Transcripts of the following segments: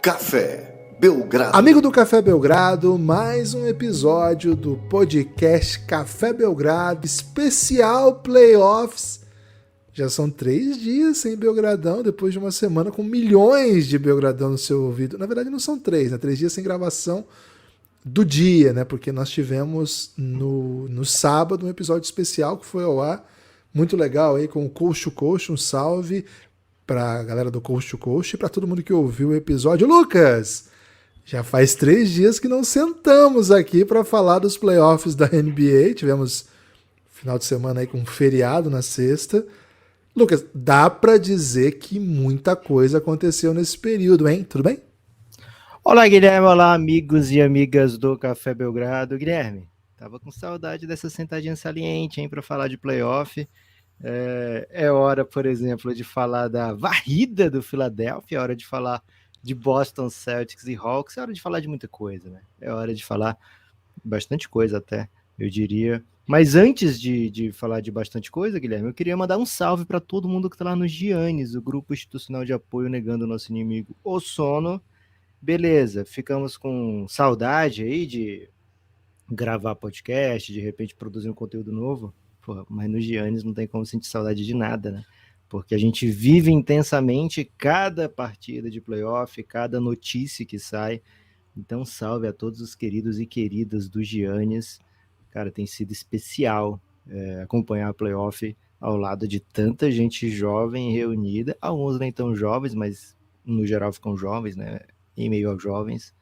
Café Belgrado. Amigo do Café Belgrado, mais um episódio do podcast Café Belgrado, especial Playoffs. Já são 3 dias sem Belgradão, depois de uma semana com milhões de Belgradão no seu ouvido. Na verdade não são 3, né? 3 dias sem gravação do dia, né? Porque nós tivemos no sábado um episódio especial que foi ao ar, muito legal aí, com o Coast to Coast, um salve pra galera do Coast to Coast e pra todo mundo que ouviu o episódio. Lucas, já faz 3 dias que não sentamos aqui para falar dos playoffs da NBA. Tivemos final de semana aí com um feriado na sexta. Lucas, dá para dizer que muita coisa aconteceu nesse período, hein? Tudo bem? Olá, Guilherme. Olá, amigos e amigas do Café Belgrado. Guilherme, tava com saudade dessa sentadinha saliente, hein, para falar de playoff. É hora, por exemplo, de falar da varrida do Philadelphia, é hora de falar de Boston Celtics e Hawks, é hora de falar de muita coisa, né? É hora de falar bastante coisa até, eu diria. Mas antes de falar de bastante coisa, Guilherme, eu queria mandar um salve para todo mundo que está lá no Giannis, o grupo institucional de apoio negando o nosso inimigo, o sono. Beleza, ficamos com saudade aí de gravar podcast, de repente produzir um conteúdo novo. Porra, mas no Giannis não tem como sentir saudade de nada, né? Porque a gente vive intensamente cada partida de playoff, cada notícia que sai. Então, salve a todos os queridos e queridas do Giannis. Cara, tem sido especial acompanhar a playoff ao lado de tanta gente jovem reunida. Alguns nem tão jovens, mas no geral ficam jovens, né? Em meio aos jovens.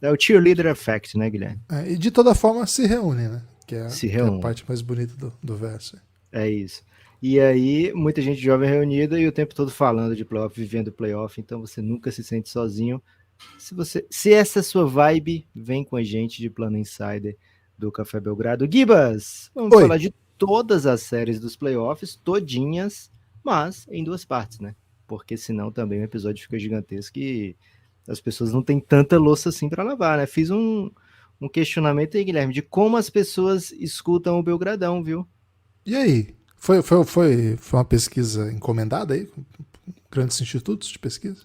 É o cheerleader effect, né, Guilherme? E de toda forma se reúne, né? Que é a parte mais bonita do verso. É isso. E aí, muita gente jovem reunida e o tempo todo falando de playoff, vivendo playoff, então você nunca se sente sozinho. Se essa é a sua vibe, vem com a gente de Plano Insider do Café Belgrado. Gibas, vamos falar de todas as séries dos playoffs, todinhas, mas em 2 partes, né? Porque senão também o episódio fica gigantesco e as pessoas não têm tanta louça assim para lavar, né? Fiz um questionamento aí, Guilherme, de como as pessoas escutam o Belgradão, viu? E aí? Foi uma pesquisa encomendada aí? Com grandes institutos de pesquisa?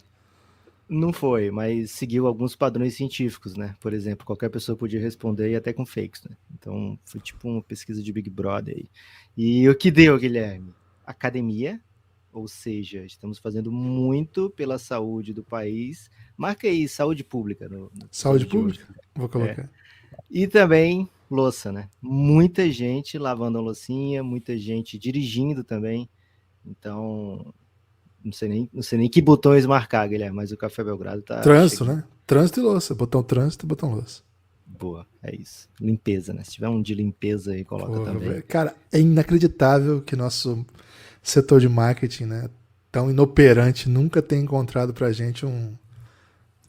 Não foi, mas seguiu alguns padrões científicos, né? Por exemplo, qualquer pessoa podia responder e até com fakes, né? Então, foi tipo uma pesquisa de Big Brother aí. E o que deu, Guilherme? Academia, ou seja, estamos fazendo muito pela saúde do país. Marca aí, saúde pública. Saúde pública? Vou colocar. E também louça, né? Muita gente lavando a loucinha, muita gente dirigindo também. Então, não sei nem que botões marcar, Guilherme, mas o Café Belgrado tá... Trânsito, chegando, né? Trânsito e louça. Botão trânsito e botão louça. Boa, é isso. Limpeza, né? Se tiver um de limpeza aí, coloca também. Véio. Cara, é inacreditável que nosso setor de marketing, né, tão inoperante, nunca tenha encontrado pra gente um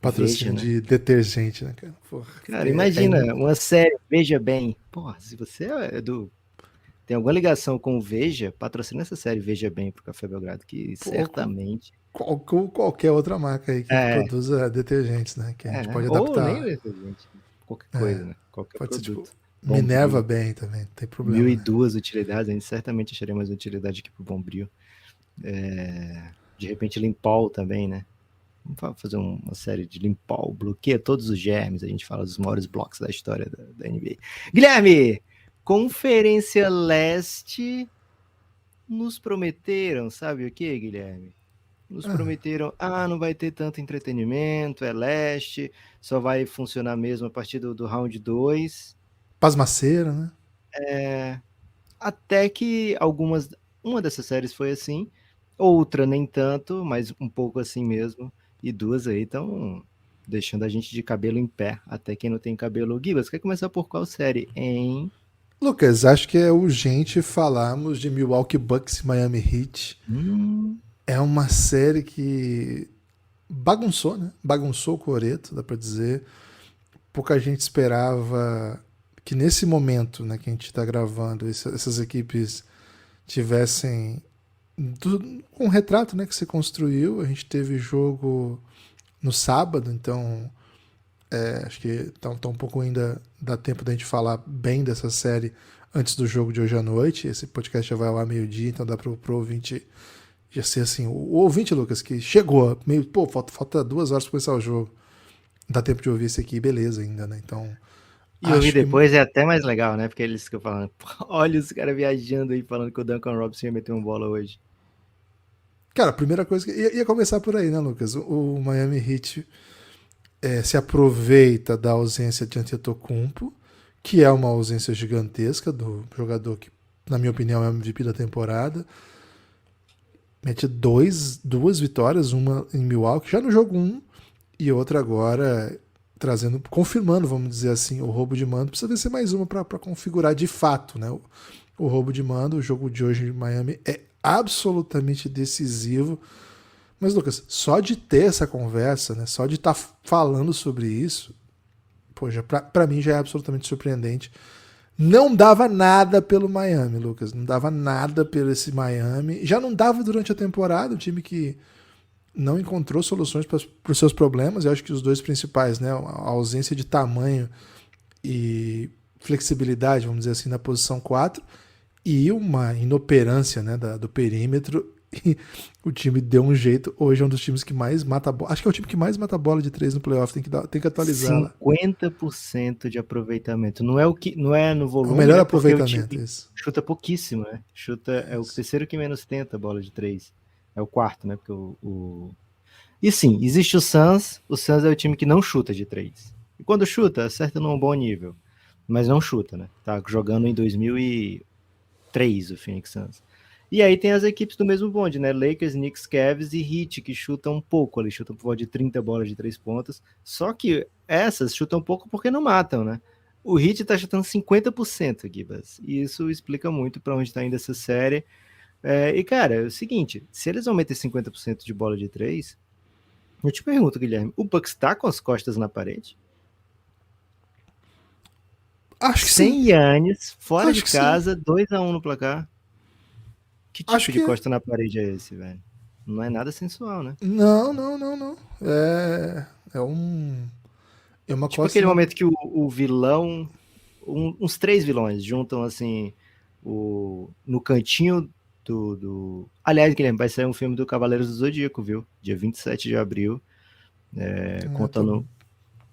patrocínio de detergente, né, cara? Porra, cara, imagina uma série, Veja Bem. Porra, se você tem alguma ligação com o Veja, patrocina essa série Veja Bem pro Café Belgrado, que certamente... Qualquer outra marca aí que produza detergentes, né? Que a gente pode adaptar. Ou nem detergente, qualquer coisa, né? Qualquer pode produto. Ser, tipo, Minerva Bem também, não tem problema. 1002 utilidades, a gente certamente acharia mais utilidade aqui pro Bombril. De repente Limpol também, né? Vamos fazer uma série de Limpol, bloqueia todos os germes, a gente fala dos maiores blocos da história da NBA. Guilherme, Conferência Leste nos prometeram, sabe o que, Guilherme? Nos prometeram, não vai ter tanto entretenimento, é leste, só vai funcionar mesmo a partir do round 2. Pasmaceira, né? Até que uma dessas séries foi assim, outra nem tanto, mas um pouco assim mesmo, e 2 aí estão deixando a gente de cabelo em pé, até quem não tem cabelo. Gibas, quer começar por qual série, hein? Lucas, acho que é urgente falarmos de Milwaukee Bucks e Miami Heat. É uma série que bagunçou, né? Bagunçou o coreto, dá pra dizer. Pouca gente esperava que nesse momento, né, que a gente tá gravando, essas equipes tivessem um retrato, né, que se construiu. A gente teve jogo no sábado, então acho que tá um pouco ainda dá tempo da gente falar bem dessa série antes do jogo de hoje à noite. Esse podcast já vai ao meio-dia, então dá pro ouvinte já ser assim, o ouvinte, Lucas, que chegou, meio, falta 2 horas para começar o jogo. dá tempo de ouvir esse aqui, beleza ainda, né? Então, E ouvir acho que... depois é até mais legal, né? Porque eles ficam falando, olha os caras viajando aí, falando que o Duncan Robinson ia meter uma bola hoje. Cara, a primeira coisa que ia começar por aí, né, Lucas? O Miami Heat se aproveita da ausência de Antetokounmpo, que é uma ausência gigantesca do jogador que, na minha opinião, é o MVP da temporada. Mete duas vitórias, uma em Milwaukee, já no jogo 1, e outra agora trazendo, confirmando, vamos dizer assim, o roubo de mando. Precisa ser mais uma para configurar de fato, né? O roubo de mando, o jogo de hoje em Miami é absolutamente decisivo. Mas, Lucas, só de ter essa conversa, né? Só de estar falando sobre isso, poxa, para mim já é absolutamente surpreendente. Não dava nada pelo Miami, Lucas. Não dava nada pelo esse Miami. Já não dava durante a temporada, um time que não encontrou soluções para os seus problemas. Eu acho que os dois principais, né? A ausência de tamanho e flexibilidade, vamos dizer assim, na posição 4, e uma inoperância, né, do perímetro. E o time deu um jeito. Hoje é um dos times que mais mata a bola. Acho que é o time que mais mata a bola de 3 no playoff. Tem que atualizar lá. 50% de aproveitamento. Não é no O volume, melhor né? Porque o aproveitamento, time isso. chuta pouquíssimo, né? É o terceiro que menos tenta a bola de 3. É o quarto, né? Porque E sim, existe o Suns é o time que não chuta de 3. E quando chuta, acerta num bom nível. Mas não chuta, né? Tá jogando em 2003 o Phoenix Suns. E aí tem as equipes do mesmo bonde, né? Lakers, Knicks, Cavs e Heat, que chutam um pouco ali, chutam por volta de 30 bolas de 3 pontos. Só que essas chutam um pouco porque não matam, né? O Heat tá chutando 50%, Gibas. E isso explica muito para onde tá indo essa série. E, cara, é o seguinte, se eles aumentam 50% de bola de 3, eu te pergunto, Guilherme, o Bucks tá com as costas na parede? Acho que Sem sim. Giannis, fora Acho de que casa, 2-1 no placar. Que tipo Acho de que costa na parede é esse, velho? Não é nada sensual, né? não. É uma Tipo costa aquele na... momento que o vilão, uns 3 vilões juntam assim, no cantinho Aliás, Guilherme, vai sair um filme do Cavaleiros do Zodíaco, viu? Dia 27 de abril, tô...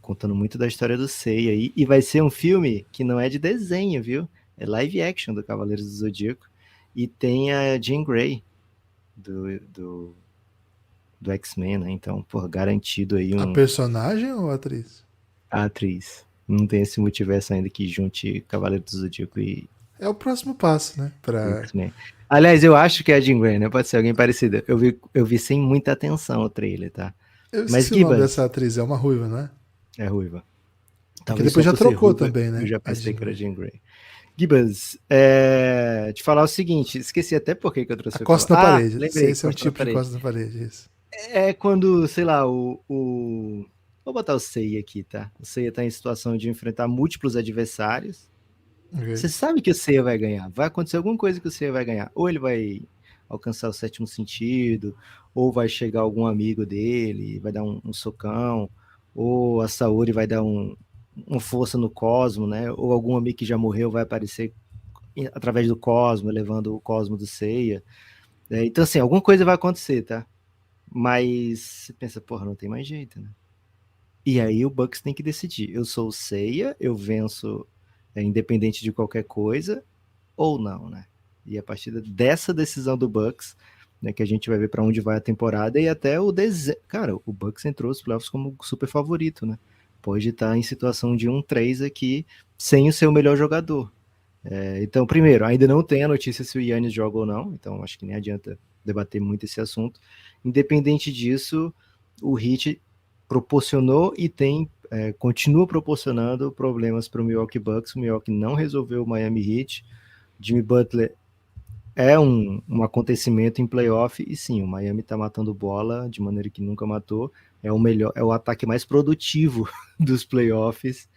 contando muito da história do Seiya aí. E vai ser um filme que não é de desenho, viu? É live action do Cavaleiros do Zodíaco. E tem a Jean Grey do X-Men, né? Então, por garantido aí A personagem ou a atriz? a atriz. Não tem esse multiverso ainda que junte Cavaleiro do Zodíaco e É o próximo passo, né? X-Men. Aliás, eu acho que é a Jean Grey, né? Pode ser alguém parecido. Eu vi sem muita atenção o trailer, tá? Eu Mas esqueci o nome Gibas dessa atriz, é uma ruiva, não é? é ruiva. Porque Talvez depois só já por ser trocou ruiva, também, eu né? já A pensei Jean que era Grey. Jean Grey. Gibas, te falar o seguinte, esqueci até por que eu A trouxe o costa na parede. lembrei, Esse é o costa na tipo de parede. costa na parede, isso. É quando, sei lá, Vou botar o Seiya aqui, tá? O Seiya tá em situação de enfrentar múltiplos adversários. Okay. Você sabe que o Seiya vai ganhar. Vai acontecer alguma coisa que o Seiya vai ganhar. Ou ele vai alcançar o sétimo sentido, ou vai chegar algum amigo dele, vai dar um socão, ou a Saori vai dar uma força no cosmo, né? Ou algum amigo que já morreu vai aparecer através do cosmo, levando o cosmo do Seiya. Então, assim, alguma coisa vai acontecer, tá? Mas você pensa, porra, não tem mais jeito, né? E aí o Bucks tem que decidir. Eu sou o Seiya, eu venço independente de qualquer coisa, ou não, né? E a partir dessa decisão do Bucks, né, que a gente vai ver para onde vai a temporada e até o desenho. Cara, o Bucks entrou nos playoffs como super favorito, né? Pode estar em situação de 1-3 aqui sem o seu melhor jogador. Então, primeiro, ainda não tem a notícia se o Yannis joga ou não, então acho que nem adianta debater muito esse assunto. Independente disso, o Heat proporcionou e continua proporcionando problemas para o Milwaukee Bucks. O Milwaukee não resolveu o Miami Heat. Jimmy Butler é um acontecimento em playoff, e sim, o Miami está matando bola de maneira que nunca matou. É o ataque mais produtivo dos playoffs.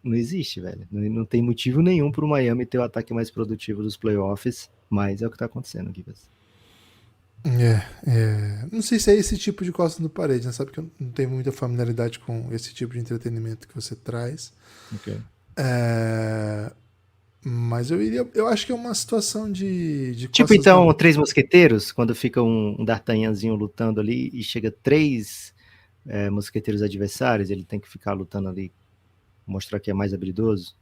Não existe, velho. Não tem motivo nenhum para o Miami ter o ataque mais produtivo dos playoffs, mas é o que está acontecendo, Gibas. Não sei se é esse tipo de costa no parede, né? Sabe que eu não tenho muita familiaridade com esse tipo de entretenimento que você traz. Okay. Mas eu acho que é uma situação de tipo, então, Três Mosqueteiros, quando fica um D'Artagnanzinho lutando ali e chega 3 mosqueteiros adversários, ele tem que ficar lutando ali, mostrar que é mais habilidoso?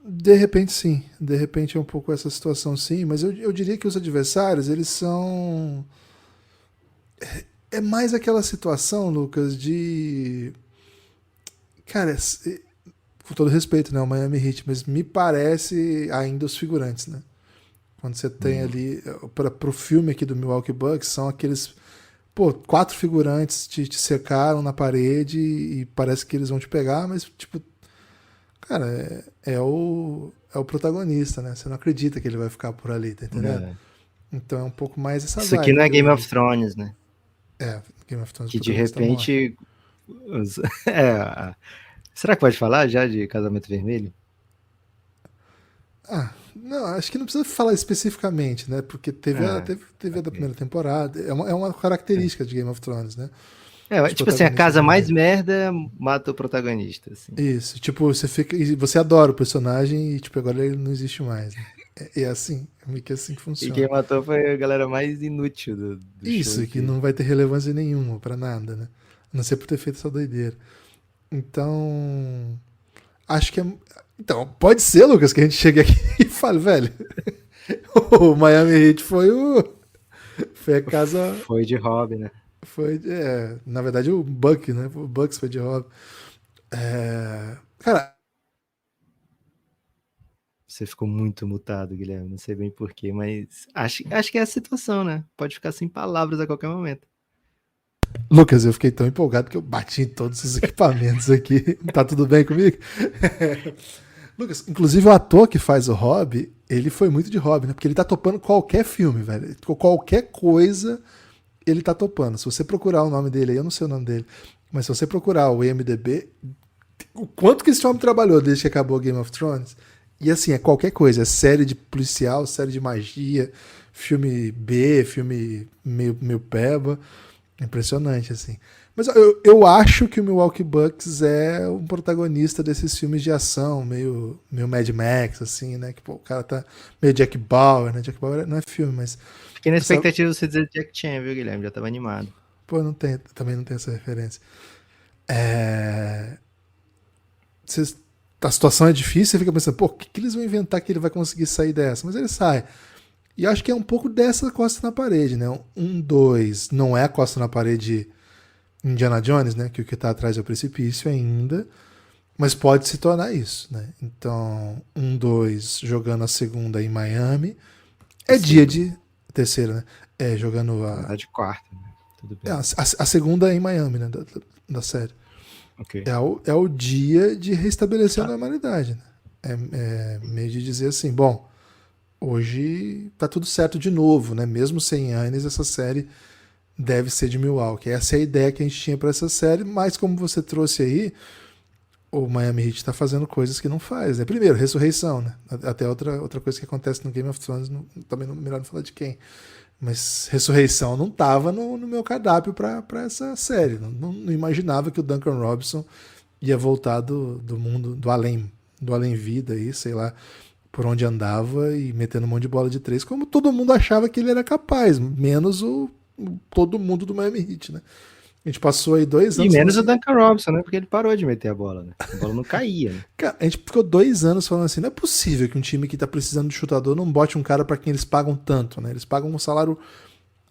De repente sim, de repente é um pouco essa situação sim, mas eu diria que os adversários, eles são... É mais aquela situação, Lucas, de... Cara, com todo respeito, né, o Miami Heat, mas me parece ainda os figurantes, né? Quando você tem ali, pro filme aqui do Milwaukee Bucks, são aqueles, 4 figurantes te cercaram na parede e parece que eles vão te pegar, mas, tipo, cara, é o protagonista, né? Você não acredita que ele vai ficar por ali, tá entendendo? Então é um pouco mais essa Isso aqui não é vibe. Game of Thrones, né? Game of Thrones, Que o de protagonista morre. repente... Será que pode falar já de Casamento Vermelho? Não, acho que não precisa falar especificamente, né? Porque teve a da Ok. primeira temporada. É uma característica de Game of Thrones, né? Os Tipo assim, a protagonistas casa mais morrerem. merda mata o protagonista, assim. Isso, tipo, você adora o personagem e, tipo, agora ele não existe mais, né? É assim, é meio que assim que E funciona. quem matou foi a galera mais inútil do show Isso, que inteiro. não vai ter relevância nenhuma pra nada, né? A não ser por ter feito essa doideira. Então, acho que é. Então, pode ser, Lucas, que a gente chegue aqui e fale, velho, o Miami Heat foi a casa. Foi de hobby, né? Na verdade, o Buck, né? O Bucks foi de hobby. Cara, Você ficou muito mutado, Guilherme. Não sei bem porquê, mas acho que é a situação, né? Pode ficar sem palavras a qualquer momento. Lucas, eu fiquei tão empolgado que eu bati em todos os equipamentos aqui. Tá tudo bem comigo? Lucas, inclusive o ator que faz o Hobby, ele foi muito de hobby, né? Porque ele tá topando qualquer filme, velho. Qualquer coisa ele tá topando. Se você procurar o nome dele aí, eu não sei o nome dele, mas se você procurar o IMDb, o quanto que esse homem trabalhou desde que acabou Game of Thrones, e assim, é qualquer coisa, é série de policial, série de magia, filme B, filme meio peba. Impressionante, assim. Mas eu acho que o Milwaukee Bucks é um protagonista desses filmes de ação, meio Mad Max, assim, né? Que pô, o cara tá meio Jack Bauer, né? Jack Bauer não é filme, mas. Fiquei na Essa, expectativa de você dizer Jack Chan, viu, Guilherme? Já tava animado. pô, também não tem essa referência. É, cês- a situação é difícil, você fica pensando, pô, o que eles vão inventar que ele vai conseguir sair dessa? Mas ele sai. E acho que é um pouco dessa costa na parede, né? 2, não é a costa na parede Indiana Jones, né? Que o que tá atrás é o precipício ainda, mas pode se tornar isso, né? Então, 2 jogando a segunda em Miami. É dia de. Terceira, né? Jogando Na verdade, quarta, né? Tudo bem. a segunda em Miami, né? Da série. Ok. É o dia de restabelecer a Tá. normalidade, né? Meio de dizer assim, bom, hoje tá tudo certo de novo, né? Mesmo sem Yannis, essa série deve ser de Milwaukee. Essa é a ideia que a gente tinha para essa série, mas como você trouxe aí, o Miami Heat está fazendo coisas que não faz. Né? Primeiro, ressurreição, né? Até outra coisa que acontece no Game of Thrones, também não melhor não falar de quem. Mas ressurreição não estava no meu cardápio para essa série. Não imaginava que o Duncan Robinson ia voltar do mundo, do além vida aí, sei lá, por onde andava e metendo um monte de bola de 3, como todo mundo achava que ele era capaz, menos todo mundo do Miami Heat, né? A gente passou aí 2 E anos falando menos o assim, Duncan Robinson, né? Porque ele parou de meter a bola, né? A bola não caía, né? cara, a gente ficou 2 anos falando assim, não é possível que um time que tá precisando de chutador não bote um cara para quem eles pagam tanto, né? Eles pagam um salário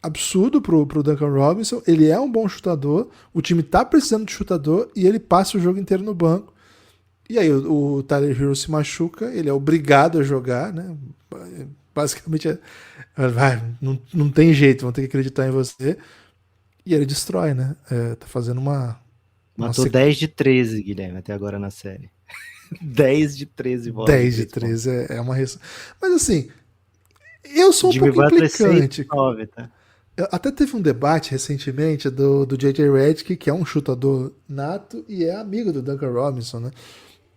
absurdo pro Duncan Robinson, ele é um bom chutador, o time tá precisando de chutador e ele passa o jogo inteiro no banco. E aí o Tyler Hero se machuca, ele é obrigado a jogar, né? Basicamente, não tem jeito, vão ter que acreditar em você. E ele destrói, né? Tá fazendo uma Matou 10 de 13, Guilherme, até agora na série. 10 de 13 bolas de 10 de 3 pontos. 13 é uma res... Mas assim, eu sou um Jimmy pouco Butler 6 de implicante. 9, tá? Até teve um debate recentemente do J.J. Redick, que é um chutador nato e é amigo do Duncan Robinson, né?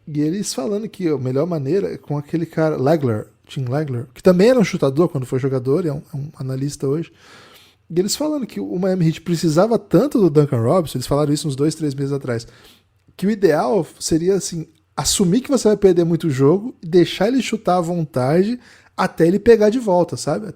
E eles falando que a melhor maneira é com aquele cara, Tim Legler, que também era um chutador quando foi jogador, é um analista hoje. E eles falando que o Miami Heat precisava tanto do Duncan Robinson, eles falaram isso uns 2, 3 meses atrás, que o ideal seria assim, assumir que você vai perder muito jogo, deixar ele chutar à vontade, até ele pegar de volta, sabe?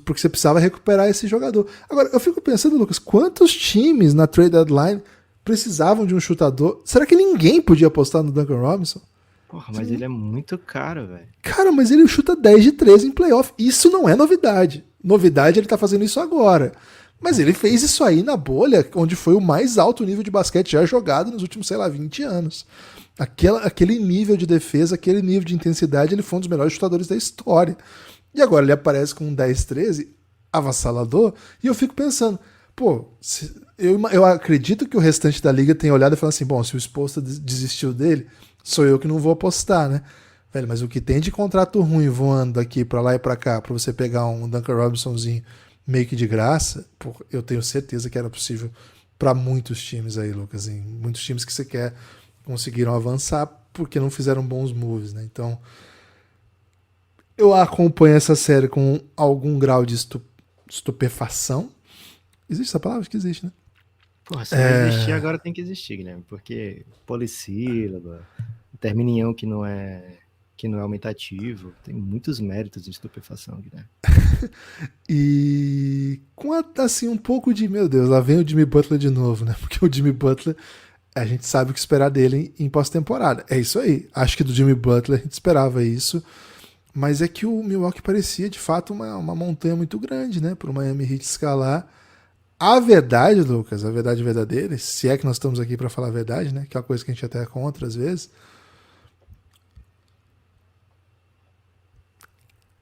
Porque você precisava recuperar esse jogador. Agora, eu fico pensando, Lucas, quantos times na trade deadline precisavam de um chutador? Será que ninguém podia apostar no Duncan Robinson? Porra, mas ele é muito caro, velho. Cara, mas ele chuta 10 de 13 em playoff. Isso não é novidade. Novidade, ele tá fazendo isso agora. Mas ele fez isso aí na bolha, onde foi o mais alto nível de basquete já jogado nos últimos, 20 anos. Aquele nível de defesa, aquele nível de intensidade, ele foi um dos melhores chutadores da história. E agora ele aparece com um 10-13 avassalador, e eu fico pensando, pô, eu acredito que o restante da liga tenha olhado e falado assim, bom, se o Spoelstra desistiu dele, sou eu que não vou apostar, né? Velho, mas o que tem de contrato ruim voando aqui pra lá e pra cá, pra você pegar um Duncan Robinsonzinho meio que de graça, pô, eu tenho certeza que era possível pra muitos times aí, Lucas, em muitos times que você quer conseguiram avançar porque não fizeram bons moves, né? Então, eu acompanho essa série com algum grau de estupefação. Existe essa palavra? Acho que existe, né? Porra, se não existir, agora tem que existir, Guilherme, porque polissílaba, terminião que não é aumentativo, tem muitos méritos de estupefação, Guilherme. E com assim um pouco de, meu Deus, lá vem o Jimmy Butler de novo, né? Porque o Jimmy Butler, a gente sabe o que esperar dele em pós-temporada. É isso aí. Acho que do Jimmy Butler a gente esperava isso. Mas é que o Milwaukee parecia, de fato, uma montanha muito grande, né? Para o Miami Heat escalar. A verdade, Lucas, a verdade verdadeira, se é que nós estamos aqui para falar a verdade, né? Que é uma coisa que a gente até é contra às vezes.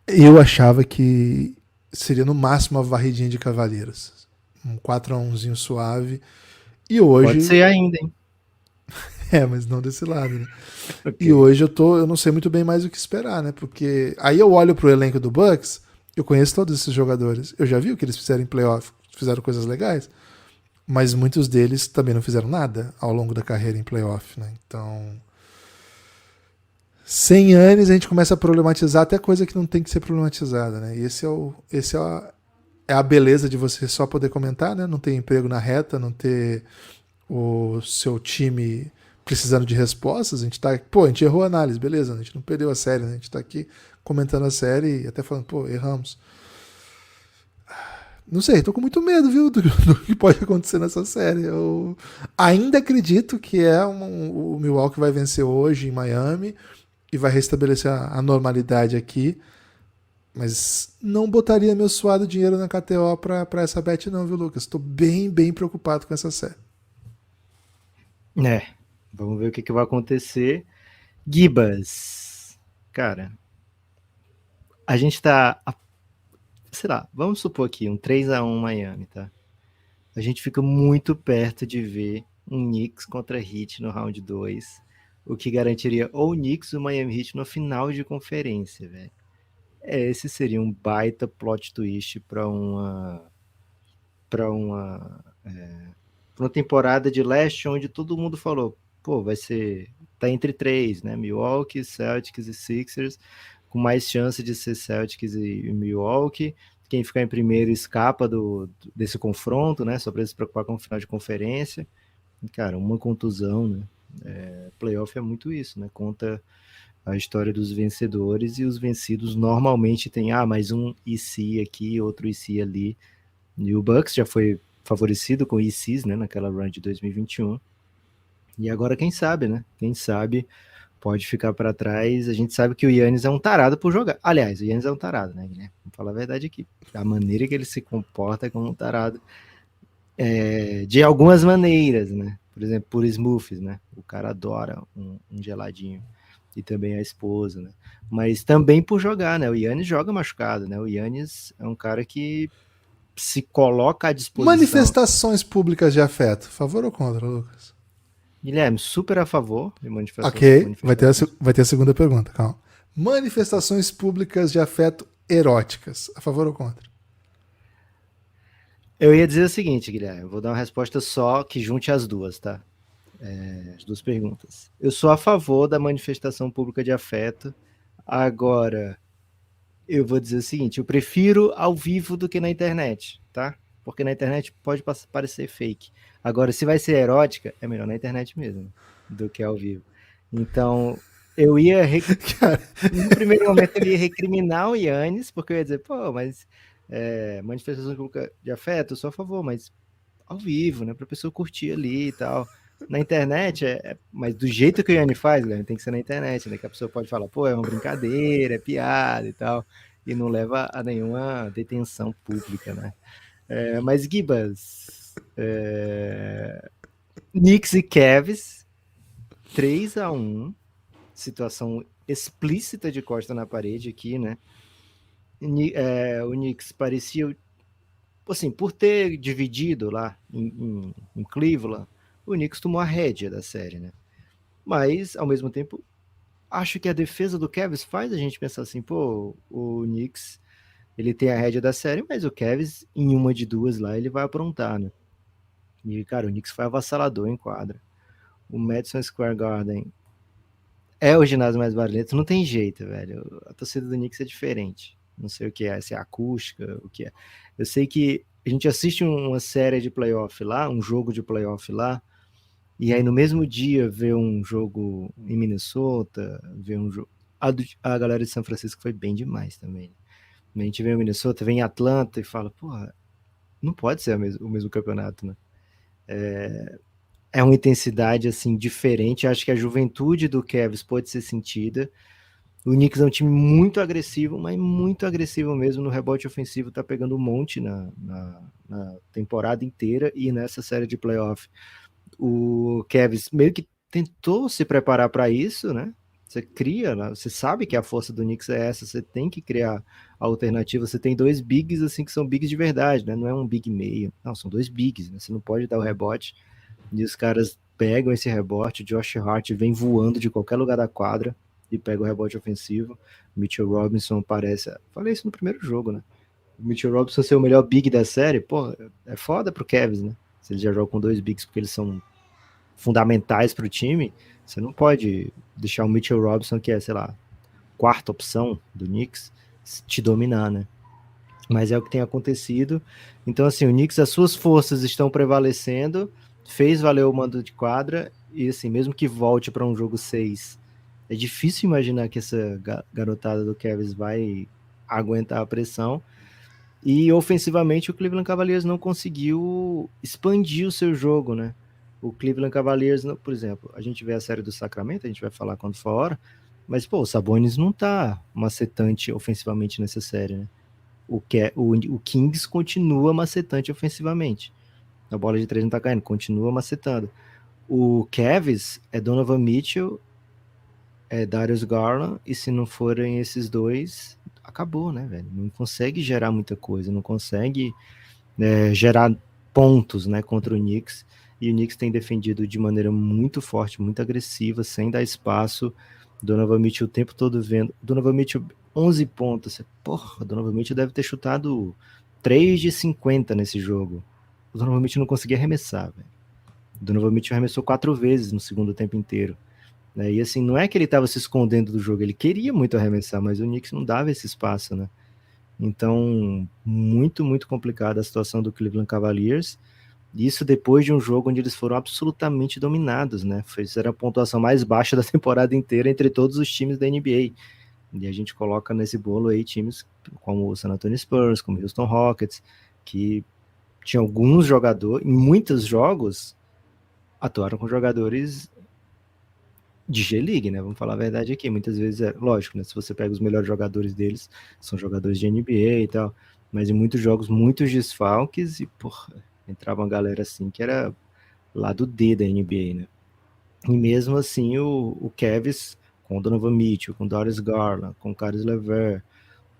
Eu achava que seria no máximo uma varridinha de Cavaleiros. Um 4-1zinho suave. E hoje... Pode ser ainda, hein? Mas não desse lado, né? Okay. E hoje eu não sei muito bem mais o que esperar, né? Porque aí eu olho pro elenco do Bucks, eu conheço todos esses jogadores. Eu já vi o que eles fizeram em playoff, fizeram coisas legais, mas muitos deles também não fizeram nada ao longo da carreira em playoff, né? Então, sem Giannis a gente começa a problematizar até coisa que não tem que ser problematizada, né? E esse é a beleza de você só poder comentar, né? Não ter emprego na reta, não ter o seu time precisando de respostas. A gente errou a análise, beleza, a gente não perdeu a série, né? A gente tá aqui comentando a série e até falando, erramos. Não sei, tô com muito medo, viu, do que pode acontecer nessa série. Eu ainda acredito que o Milwaukee vai vencer hoje em Miami e vai restabelecer a normalidade aqui, mas não botaria meu suado dinheiro na KTO pra essa bet não, viu, Lucas? Tô bem, bem preocupado com essa série. Vamos ver o que vai acontecer. Gibas, cara, a gente tá, sei lá, vamos supor aqui um 3-1 Miami, tá? A gente fica muito perto de ver um Knicks contra Heat no round 2, o que garantiria ou o Knicks ou o Miami Heat no final de conferência, velho. Esse seria um baita plot twist para uma temporada de leste onde todo mundo falou, vai ser, tá entre três, né? Milwaukee, Celtics e Sixers, com mais chance de ser Celtics e Milwaukee. Quem ficar em primeiro escapa desse confronto, né? Só para se preocupar com o final de conferência. E, cara, uma contusão, né? Playoff é muito isso, né? Conta a história dos vencedores e os vencidos normalmente tem mais um EC aqui, outro EC ali. E o Bucks já foi favorecido com ECs, né, naquela run de 2021. E agora quem sabe, né? Quem sabe pode ficar para trás. A gente sabe que o Giannis é um tarado por jogar. Aliás, o Giannis é um tarado, né, Guilherme? Vamos falar a verdade aqui. A maneira que ele se comporta é como um tarado. De algumas maneiras, né? Por exemplo, por smoothies, né? O cara adora um geladinho. E também a esposa, né? Mas também por jogar, né? O Giannis joga machucado, né? O Giannis é um cara que se coloca à disposição. Manifestações públicas de afeto, favor ou contra, Lucas? Guilherme, super a favor de manifestações. Ok, vai ter a segunda pergunta, calma. Manifestações públicas de afeto eróticas, a favor ou contra? Eu ia dizer o seguinte, Guilherme, eu vou dar uma resposta só que junte as duas, tá? As duas perguntas. Eu sou a favor da manifestação pública de afeto. Agora, eu vou dizer o seguinte, eu prefiro ao vivo do que na internet, tá? Porque na internet pode parecer fake. Agora, se vai ser erótica, é melhor na internet mesmo do que ao vivo. Então, Eu ia Cara, no primeiro momento eu ia recriminar o Yannis, porque eu ia dizer, pô, mas manifestação pública de afeto, eu sou a favor, mas ao vivo, né, pra pessoa curtir ali e tal. Na internet, mas do jeito que o Yannis faz, Guilherme, tem que ser na internet, né, que a pessoa pode falar, pô, é uma brincadeira, é piada e tal, e não leva a nenhuma detenção pública, né. Mas, Gibas, Knicks e Cavs, 3-1, situação explícita de costa na parede aqui, né? O Knicks parecia, assim, por ter dividido lá em Cleveland, o Knicks tomou a rédea da série, né? Mas, ao mesmo tempo, acho que a defesa do Cavs faz a gente pensar assim, pô, o Knicks, ele tem a rédea da série, mas o Cavs, em uma de duas lá, ele vai aprontar, né? E, cara, o Knicks foi avassalador em quadra. O Madison Square Garden é o ginásio mais barulhento, não tem jeito, velho. A torcida do Knicks é diferente. Não sei o que é, se é acústica, o que é. Eu sei que a gente assiste uma série de playoff lá, um jogo de playoff lá, e aí no mesmo dia vê um jogo em Minnesota, vê um jogo. A galera de São Francisco foi bem demais também. A gente vê em Minnesota, vem em Atlanta e fala, porra, não pode ser o mesmo campeonato, né? É uma intensidade assim diferente. Acho que a juventude do Cavs pode ser sentida. O Knicks é um time muito agressivo, mas muito agressivo mesmo no rebote ofensivo. Tá pegando um monte na temporada inteira e nessa série de playoff. O Cavs meio que tentou se preparar para isso, né? Você cria, né? Você sabe que a força do Knicks é essa, você tem que criar alternativa. Você tem dois bigs assim que são bigs de verdade, né? Não é um big meio, não, são dois bigs, né? Você não pode dar o rebote e os caras pegam esse rebote. O Josh Hart vem voando de qualquer lugar da quadra e pega o rebote ofensivo. Mitchell Robinson parece. Falei isso no primeiro jogo, né? O Mitchell Robinson ser o melhor big da série, pô, é foda pro Cavs, né? Se eles já jogam com dois bigs porque eles são fundamentais pro time, você não pode deixar o Mitchell Robinson, que é, sei lá, quarta opção do Knicks, te dominar, né? Mas é o que tem acontecido. Então, assim, o Knicks, as suas forças estão prevalecendo, fez valer o mando de quadra, e assim, mesmo que volte para um jogo 6, é difícil imaginar que essa garotada do Cavs vai aguentar a pressão. E ofensivamente o Cleveland Cavaliers não conseguiu expandir o seu jogo, né? O Cleveland Cavaliers, por exemplo, a gente vê a série do Sacramento, a gente vai falar quando for a hora, mas pô, o Sabonis não tá macetante ofensivamente nessa série, né? O Kings continua macetante ofensivamente. A bola de 3 não tá caindo, continua macetando. O Cavs é Donovan Mitchell, é Darius Garland, e se não forem esses dois, acabou, né, velho? Não consegue gerar muita coisa, não consegue gerar pontos, né, contra o Knicks. E o Knicks tem defendido de maneira muito forte, muito agressiva, sem dar espaço. Donovan Mitchell o tempo todo vendo. Donovan Mitchell, 11 pontos. Porra, Donovan Mitchell deve ter chutado 3 de 50 nesse jogo. O Donovan Mitchell não conseguia arremessar, velho. O Donovan Mitchell arremessou 4 vezes no segundo tempo inteiro. Né? E assim, não é que ele estava se escondendo do jogo, ele queria muito arremessar, mas o Knicks não dava esse espaço, né? Então, muito, muito complicada a situação do Cleveland Cavaliers. Isso depois de um jogo onde eles foram absolutamente dominados, né? Fizeram a pontuação mais baixa da temporada inteira entre todos os times da NBA. E a gente coloca nesse bolo aí times como o San Antonio Spurs, como o Houston Rockets, que tinha alguns jogadores, em muitos jogos, atuaram com jogadores de G-League, né? Vamos falar a verdade aqui. Muitas vezes lógico, né? Se você pega os melhores jogadores deles, são jogadores de NBA e tal. Mas em muitos jogos, muitos desfalques e, porra, entrava uma galera assim que era lá do D da NBA, né? E mesmo assim, o Cavs, com o Donovan Mitchell, com o Darius Garland, com o Caris LeVert,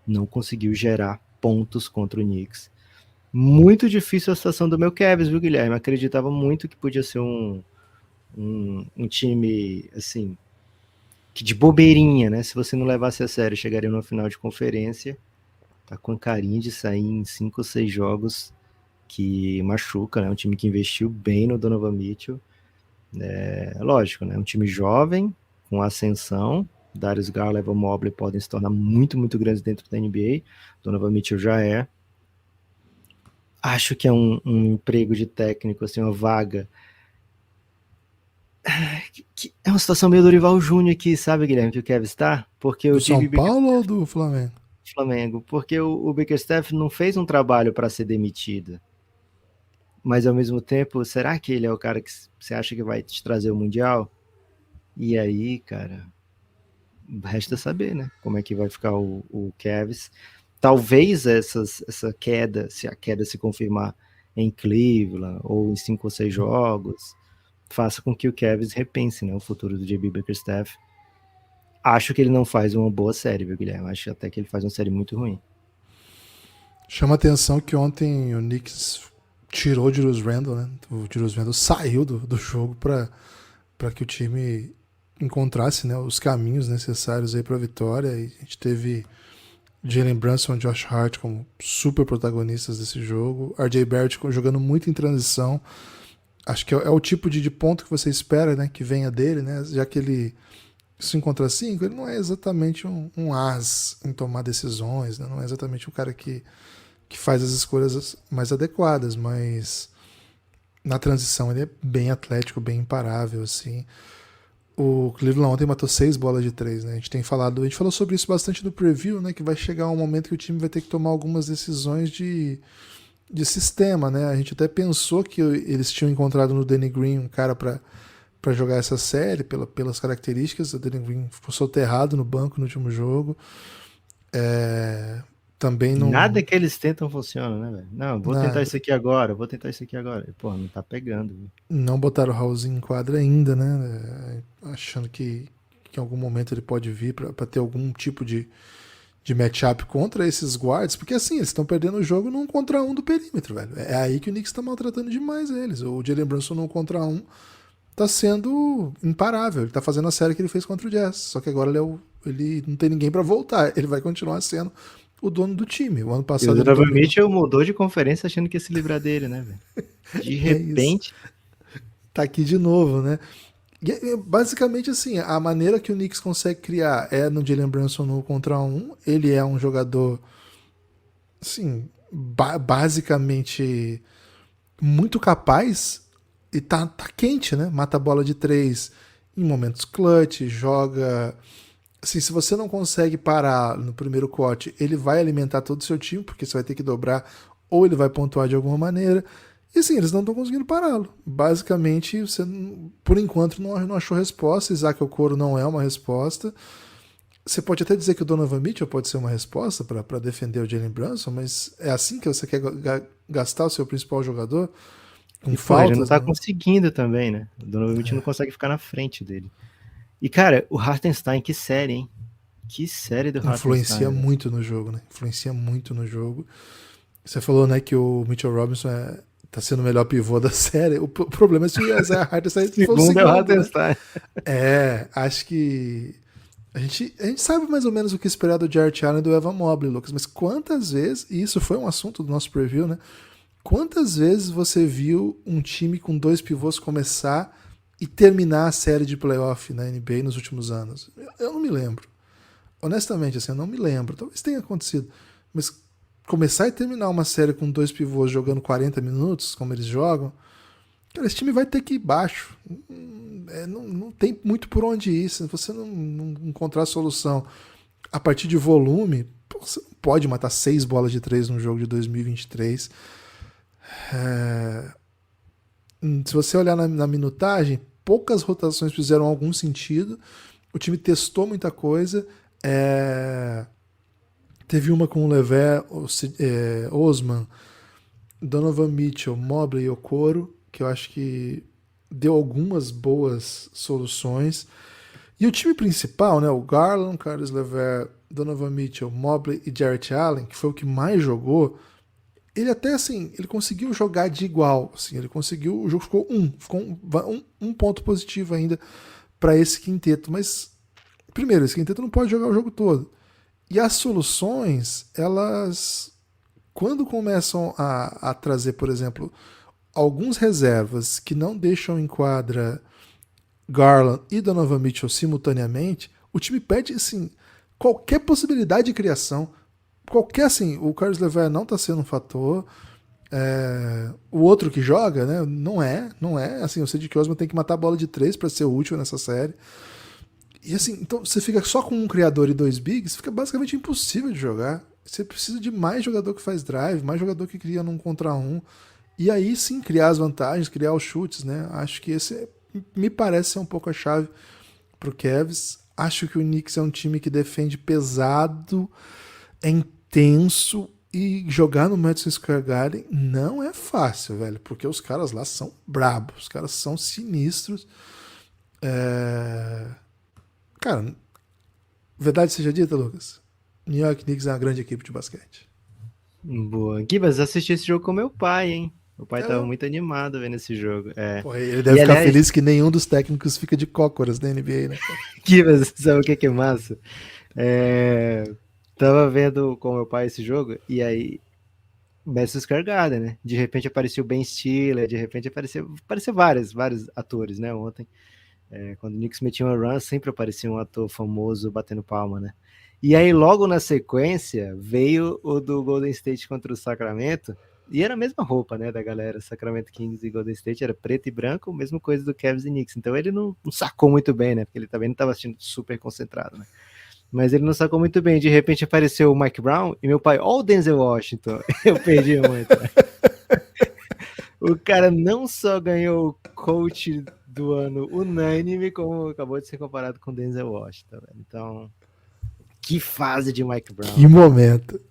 não conseguiu gerar pontos contra o Knicks. Muito difícil a situação do meu Cavs, viu, Guilherme? Acreditava muito que podia ser um time, assim, que de bobeirinha, né? Se você não levasse a sério, chegaria numa final de conferência. Tá com carinha de sair em 5 ou 6 jogos que machuca, né? Um time que investiu bem no Donovan Mitchell. Lógico, né? Um time jovem, com ascensão. Darius Garland e Evan Mobley podem se tornar muito, muito grandes dentro da NBA. Donovan Mitchell já é. Acho que é um emprego de técnico, assim, uma vaga É uma situação meio Dorival Júnior aqui, sabe, Guilherme, que o Kevin está? Porque Do o São JB Paulo ou do Flamengo? Flamengo, porque o Bickerstaff não fez um trabalho para ser demitido. Mas ao mesmo tempo, será que ele é o cara que você acha que vai te trazer o Mundial? E aí, cara, resta saber, né? Como é que vai ficar o Cavs. Talvez essa queda, se a queda se confirmar em Cleveland ou em 5 ou 6 jogos, faça com que o Cavs repense, né, o futuro do JB Bickerstaff. Acho que ele não faz uma boa série, viu, Guilherme? Acho até que ele faz uma série muito ruim. Chama atenção que ontem o Knicks tirou o Julius Randle, né? O Julius Randle saiu do jogo para que o time encontrasse, né, os caminhos necessários aí para a vitória. E a gente teve Jalen Brunson e Josh Hart como super protagonistas desse jogo. RJ Barrett jogando muito em transição. Acho que é o tipo de ponto que você espera, né, que venha dele, né? Já que ele 5 contra 5, ele não é exatamente um as em tomar decisões, né? Não é exatamente um cara que faz as escolhas mais adequadas, mas na transição ele é bem atlético, bem imparável, assim. O Cleveland ontem matou 6 bolas de 3, né? A gente falou sobre isso bastante no preview, né? Que vai chegar um momento que o time vai ter que tomar algumas decisões de sistema, né? A gente até pensou que eles tinham encontrado no Danny Green um cara para jogar essa série, pelas características. O Danny Green ficou soterrado no banco no último jogo. Também não... Nada que eles tentam funciona, né, velho? Não, vou Nada. tentar isso aqui agora, vou tentar isso aqui agora. Pô, não tá pegando. Viu? Não botaram o Raulzinho em quadra ainda, né? Achando que em algum momento ele pode vir para ter algum tipo de matchup contra esses guards, porque assim, eles estão perdendo o jogo num contra um do perímetro, velho. É aí que o Knicks tá maltratando demais eles. O Jalen Brunson num contra um tá sendo imparável. Ele tá fazendo a série que ele fez contra o Jazz. Só que agora ele não tem ninguém para voltar. Ele vai continuar sendo o dono do time. O ano passado. E o Donovan Mitchell mudou de conferência achando que ia se livrar dele, né, velho? De repente. Tá aqui de novo, né? E, basicamente, assim, a maneira que o Knicks consegue criar é no Jalen Brunson no contra um. Ele é um jogador, assim, basicamente muito capaz e tá quente, né? Mata a bola de 3 em momentos clutch, joga... Assim, se você não consegue parar no primeiro corte, ele vai alimentar todo o seu time, porque você vai ter que dobrar ou ele vai pontuar de alguma maneira. E sim, eles não estão conseguindo pará-lo. Basicamente, você, por enquanto, não achou resposta. Isaac Okoro não é uma resposta. Você pode até dizer que o Donovan Mitchell pode ser uma resposta para defender o Jalen Brunson, mas é assim que você quer gastar o seu principal jogador? Com falta? Ele não tá conseguindo também, né? O Donovan Mitchell não consegue ficar na frente dele. E, cara, o Hartenstein, que série, hein? Que série do Hartenstein. Influencia muito no jogo, né? Influencia muito no jogo. Você falou, né, que o Mitchell Robinson tá sendo o melhor pivô da série. O problema é se o Isaiah Hartenstein for o segundo, é o Hartenstein. Né? Acho que a gente sabe mais ou menos o que esperar do Jarrett Allen e do Evan Mobley, Lucas, mas quantas vezes, e isso foi um assunto do nosso preview, né? Quantas vezes você viu um time com 2 pivôs começar e terminar a série de playoff na NBA nos últimos anos? Eu não me lembro. Honestamente, assim, eu não me lembro. Talvez tenha acontecido. Mas começar e terminar uma série com 2 pivôs jogando 40 minutos, como eles jogam, cara, esse time vai ter que ir baixo. Não tem muito por onde ir. Se você não encontrar solução a partir de volume, você não pode matar 6 bolas de 3 num jogo de 2023. Se você olhar na minutagem, poucas rotações fizeram algum sentido. O time testou muita coisa. Teve uma com o Lever, Osman, Donovan Mitchell, Mobley e Okoro, que eu acho que deu algumas boas soluções. E o time principal, né, o Garland, Caris LeVert, Donovan Mitchell, Mobley e Jarrett Allen, que foi o que mais jogou, ele até assim, ele conseguiu jogar de igual, assim, ele conseguiu, o jogo ficou um ponto positivo ainda para esse quinteto, mas primeiro, esse quinteto não pode jogar o jogo todo. E as soluções, elas, quando começam a trazer, por exemplo, alguns reservas que não deixam em quadra Garland e Donovan Mitchell simultaneamente, o time perde, assim, qualquer possibilidade de criação. Qualquer, assim, o Caris LeVert não está sendo um fator. O outro que joga, né? Não é. Assim, o Cedi Osman tem que matar a bola de 3 para ser útil nessa série. E assim, então você fica só com um criador e 2 bigs, fica basicamente impossível de jogar. Você precisa de mais jogador que faz drive, mais jogador que cria num contra um. E aí sim criar as vantagens, criar os chutes, né? Acho que esse me parece ser um pouco a chave pro Cavs. Acho que o Knicks é um time que defende pesado, é intenso, e jogar no Madison Square Garden não é fácil, velho, porque os caras lá são brabos, os caras são sinistros. Cara, verdade seja dita, Lucas, New York Knicks é uma grande equipe de basquete. Boa. Gibas, assisti esse jogo com meu pai, hein? O pai tava muito animado vendo esse jogo. Pô, ele deve ficar feliz que nenhum dos técnicos fica de cócoras na NBA, né? Gibas, sabe o que é massa? Tava vendo com meu pai esse jogo, e aí Madison Square Garden, né? De repente apareceu o Ben Stiller, de repente apareceu vários atores, né? Ontem, quando o Knicks metia uma run, sempre aparecia um ator famoso batendo palma, né? E aí logo na sequência veio o do Golden State contra o Sacramento, e era a mesma roupa, né, da galera, Sacramento Kings e Golden State, era preto e branco, mesma coisa do Cavs e Knicks, então ele não sacou muito bem, né, porque ele também não estava assistindo super concentrado, né. Mas ele não sacou muito bem. De repente apareceu o Mike Brown e meu pai, ó o Denzel Washington. Eu perdi muito. Né? O cara não só ganhou o coach do ano unânime, como acabou de ser comparado com o Denzel Washington. Velho. Então, que fase de Mike Brown. Que momento.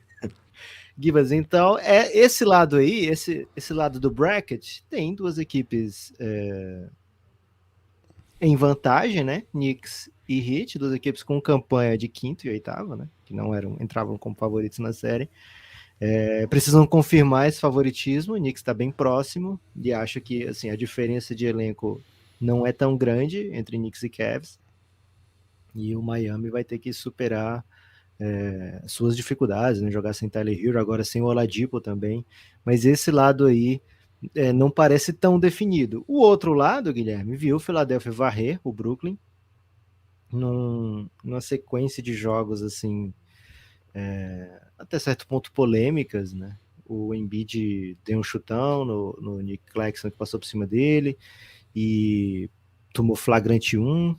Gibas, então, esse lado aí, esse lado do bracket, tem duas equipes em vantagem, né? Knicks e Heat, duas equipes com campanha de quinto e oitavo, né? Que não entravam como favoritos na série. Precisam confirmar esse favoritismo. O Knicks está bem próximo e acho que assim, a diferença de elenco não é tão grande entre Knicks e Cavs. E o Miami vai ter que superar suas dificuldades, né? Jogar sem Tyler Hero, agora sem o Oladipo também. Mas esse lado aí não parece tão definido. O outro lado, Guilherme, viu o Philadelphia varrer o Brooklyn numa sequência de jogos assim, até certo ponto polêmicas, né? O Embiid deu um chutão no Nick Claxton que passou por cima dele e tomou flagrante 1,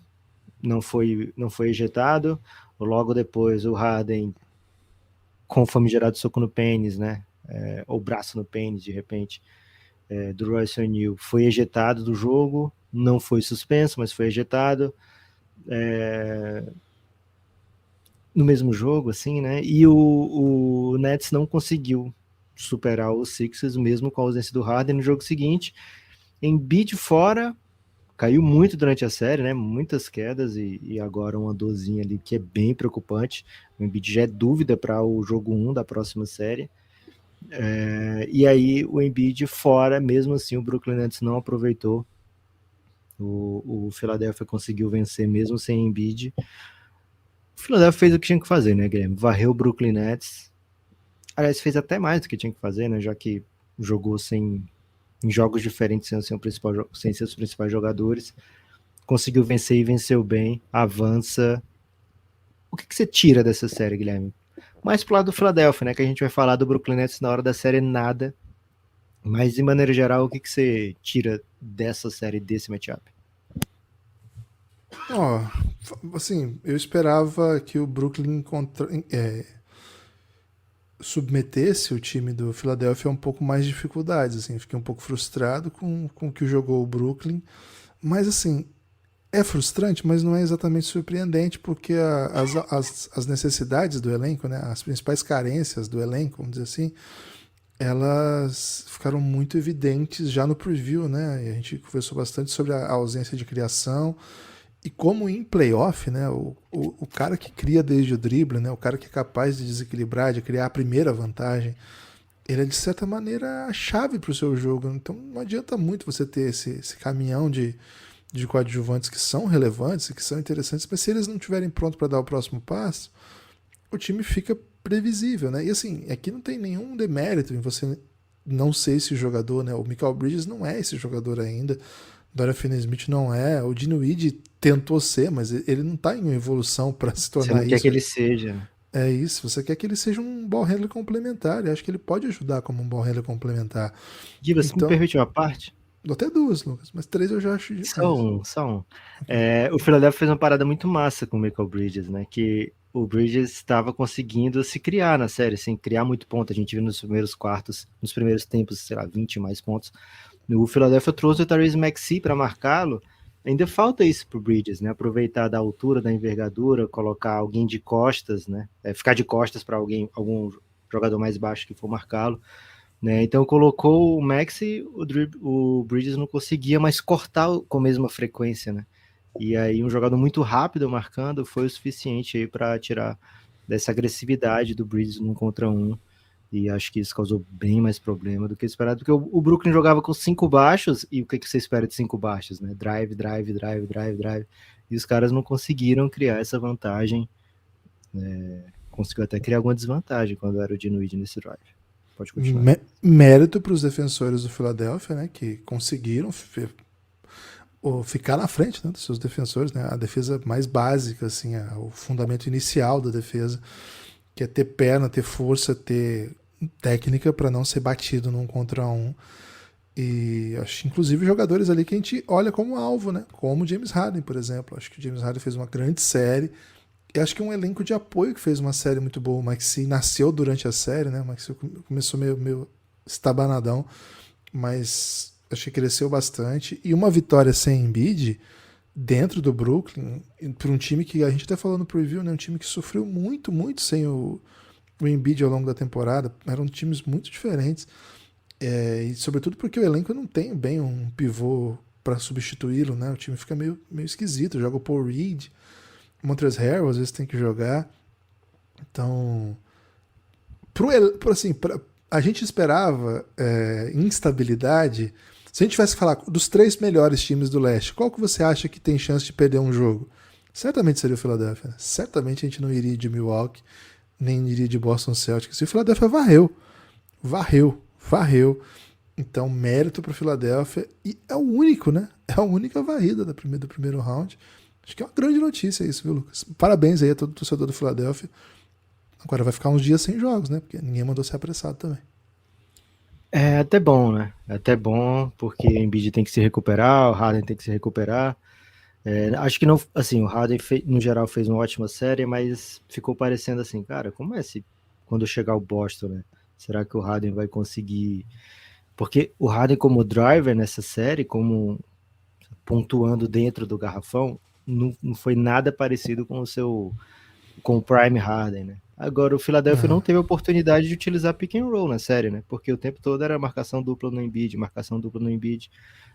não foi ejetado. Logo depois o Harden com o famigerado soco no pênis, né? Ou braço no pênis de repente, do Royce O'Neal, foi ejetado do jogo, não foi suspenso, mas foi ejetado no mesmo jogo, assim, né? E o Nets não conseguiu superar os Sixers, mesmo com a ausência do Harden no jogo seguinte. Embiid fora, caiu muito durante a série, né? Muitas quedas e agora uma dorzinha ali que é bem preocupante. O Embiid já é dúvida para o jogo 1 da próxima série. E aí o Embiid fora, mesmo assim o Brooklyn Nets não aproveitou. O Philadelphia conseguiu vencer mesmo sem Embiid. O Philadelphia fez o que tinha que fazer, né, Guilherme? Varreu o Brooklyn Nets. Aliás, fez até mais do que tinha que fazer, né? Já que jogou em jogos diferentes sem seus principais jogadores. Conseguiu vencer e venceu bem. Avança. O que você tira dessa série, Guilherme? Mais pro lado do Philadelphia, né? Que a gente vai falar do Brooklyn Nets na hora da série nada. Mas, de maneira geral, o que você tira dessa série, desse matchup? Assim, eu esperava que o Brooklyn submetesse o time do Philadelphia a um pouco mais de dificuldades, assim, fiquei um pouco frustrado com o que jogou o Brooklyn, mas assim, é frustrante, mas não é exatamente surpreendente, porque as necessidades do elenco, né, as principais carências do elenco, vamos dizer assim, elas ficaram muito evidentes já no preview, né, e a gente conversou bastante sobre a ausência de criação, e como em playoff, né, o cara que cria desde o drible, né, o cara que é capaz de desequilibrar, de criar a primeira vantagem, ele é de certa maneira a chave para o seu jogo. Então não adianta muito você ter esse caminhão de coadjuvantes que são relevantes e que são interessantes, mas se eles não estiverem prontos para dar o próximo passo, o time fica previsível, né? E assim, aqui não tem nenhum demérito em você não ser esse jogador, né? O Mikal Bridges não é esse jogador ainda. Dorian Finney-Smith não é, o Dinwiddie tentou ser, mas ele não está em uma evolução para se tornar isso. Você não quer que ele seja. É isso, você quer que ele seja um ball handler complementar, e acho que ele pode ajudar como um ball handler complementar. Gui, você me Então, permite uma parte? dou até duas, Lucas, mas três eu já acho Só demais. um, só um. Ok. O Philadelphia fez uma parada muito massa com o Michael Bridges, né? Que o Bridges estava conseguindo se criar na série, sem criar muito ponto. A gente viu nos primeiros quartos, nos primeiros tempos, sei lá, 20 mais pontos. O Philadelphia trouxe o Tyrese Maxey para marcá-lo. Ainda falta isso pro Bridges, né? Aproveitar da altura, da envergadura, colocar alguém de costas, né? Ficar de costas para algum jogador mais baixo que for marcá-lo. Né? Então colocou o Max e o Bridges não conseguia mais cortar com a mesma frequência, né? E aí um jogador muito rápido marcando foi o suficiente aí para tirar dessa agressividade do Bridges num contra um. E acho que isso causou bem mais problema do que esperado, porque o Brooklyn jogava com 5 baixos, e o que você espera de 5 baixos, né? Drive, drive, drive, drive, drive. E os caras não conseguiram criar essa vantagem. Conseguiu até criar alguma desvantagem quando era o Dinwiddie nesse drive. Pode continuar. Mérito para os defensores do Philadelphia, né, que conseguiram ficar na frente, né, dos seus defensores, né, a defesa mais básica, assim, o fundamento inicial da defesa, que é ter perna, ter força, ter técnica para não ser batido num contra um. E acho, inclusive, jogadores ali que a gente olha como alvo, né, como o James Harden, por exemplo. Acho que o James Harden fez uma grande série. E acho que um elenco de apoio que fez uma série muito boa. O Maxey nasceu durante a série, né? O Maxey começou meio estabanadão, mas acho que cresceu bastante. E uma vitória sem Embiid dentro do Brooklyn, para um time que a gente até falou no preview, né? Um time que sofreu muito, muito sem o Embiid ao longo da temporada. Eram times muito diferentes. E sobretudo porque o elenco não tem bem um pivô para substituí-lo, né? O time fica meio esquisito. Joga o Paul Reed, Montrezl Harrell às vezes tem que jogar. Então, a gente esperava instabilidade. Se a gente tivesse que falar dos 3 melhores times do leste, qual que você acha que tem chance de perder um jogo? Certamente seria o Philadelphia. Certamente a gente não iria de Milwaukee, nem iria de Boston Celtics. E o Philadelphia varreu. Então, mérito para o Philadelphia. E é o único, né? É a única varrida do primeiro round. Acho que é uma grande notícia isso, viu, Lucas? Parabéns aí a todo torcedor do Philadelphia. Agora vai ficar uns dias sem jogos, né? Porque ninguém mandou ser apressado também. É até bom, né? É até bom, porque o Embiid tem que se recuperar, o Harden tem que se recuperar. Acho que não, assim, o Harden no geral fez uma ótima série, mas ficou parecendo assim, cara, como é se quando chegar o Boston, né? Será que o Harden vai conseguir? Porque o Harden como driver nessa série, como pontuando dentro do garrafão, não foi nada parecido com o Prime Harden, né? Agora, o Philadelphia não teve a oportunidade de utilizar pick and roll na série, né? Porque o tempo todo era marcação dupla no Embiid,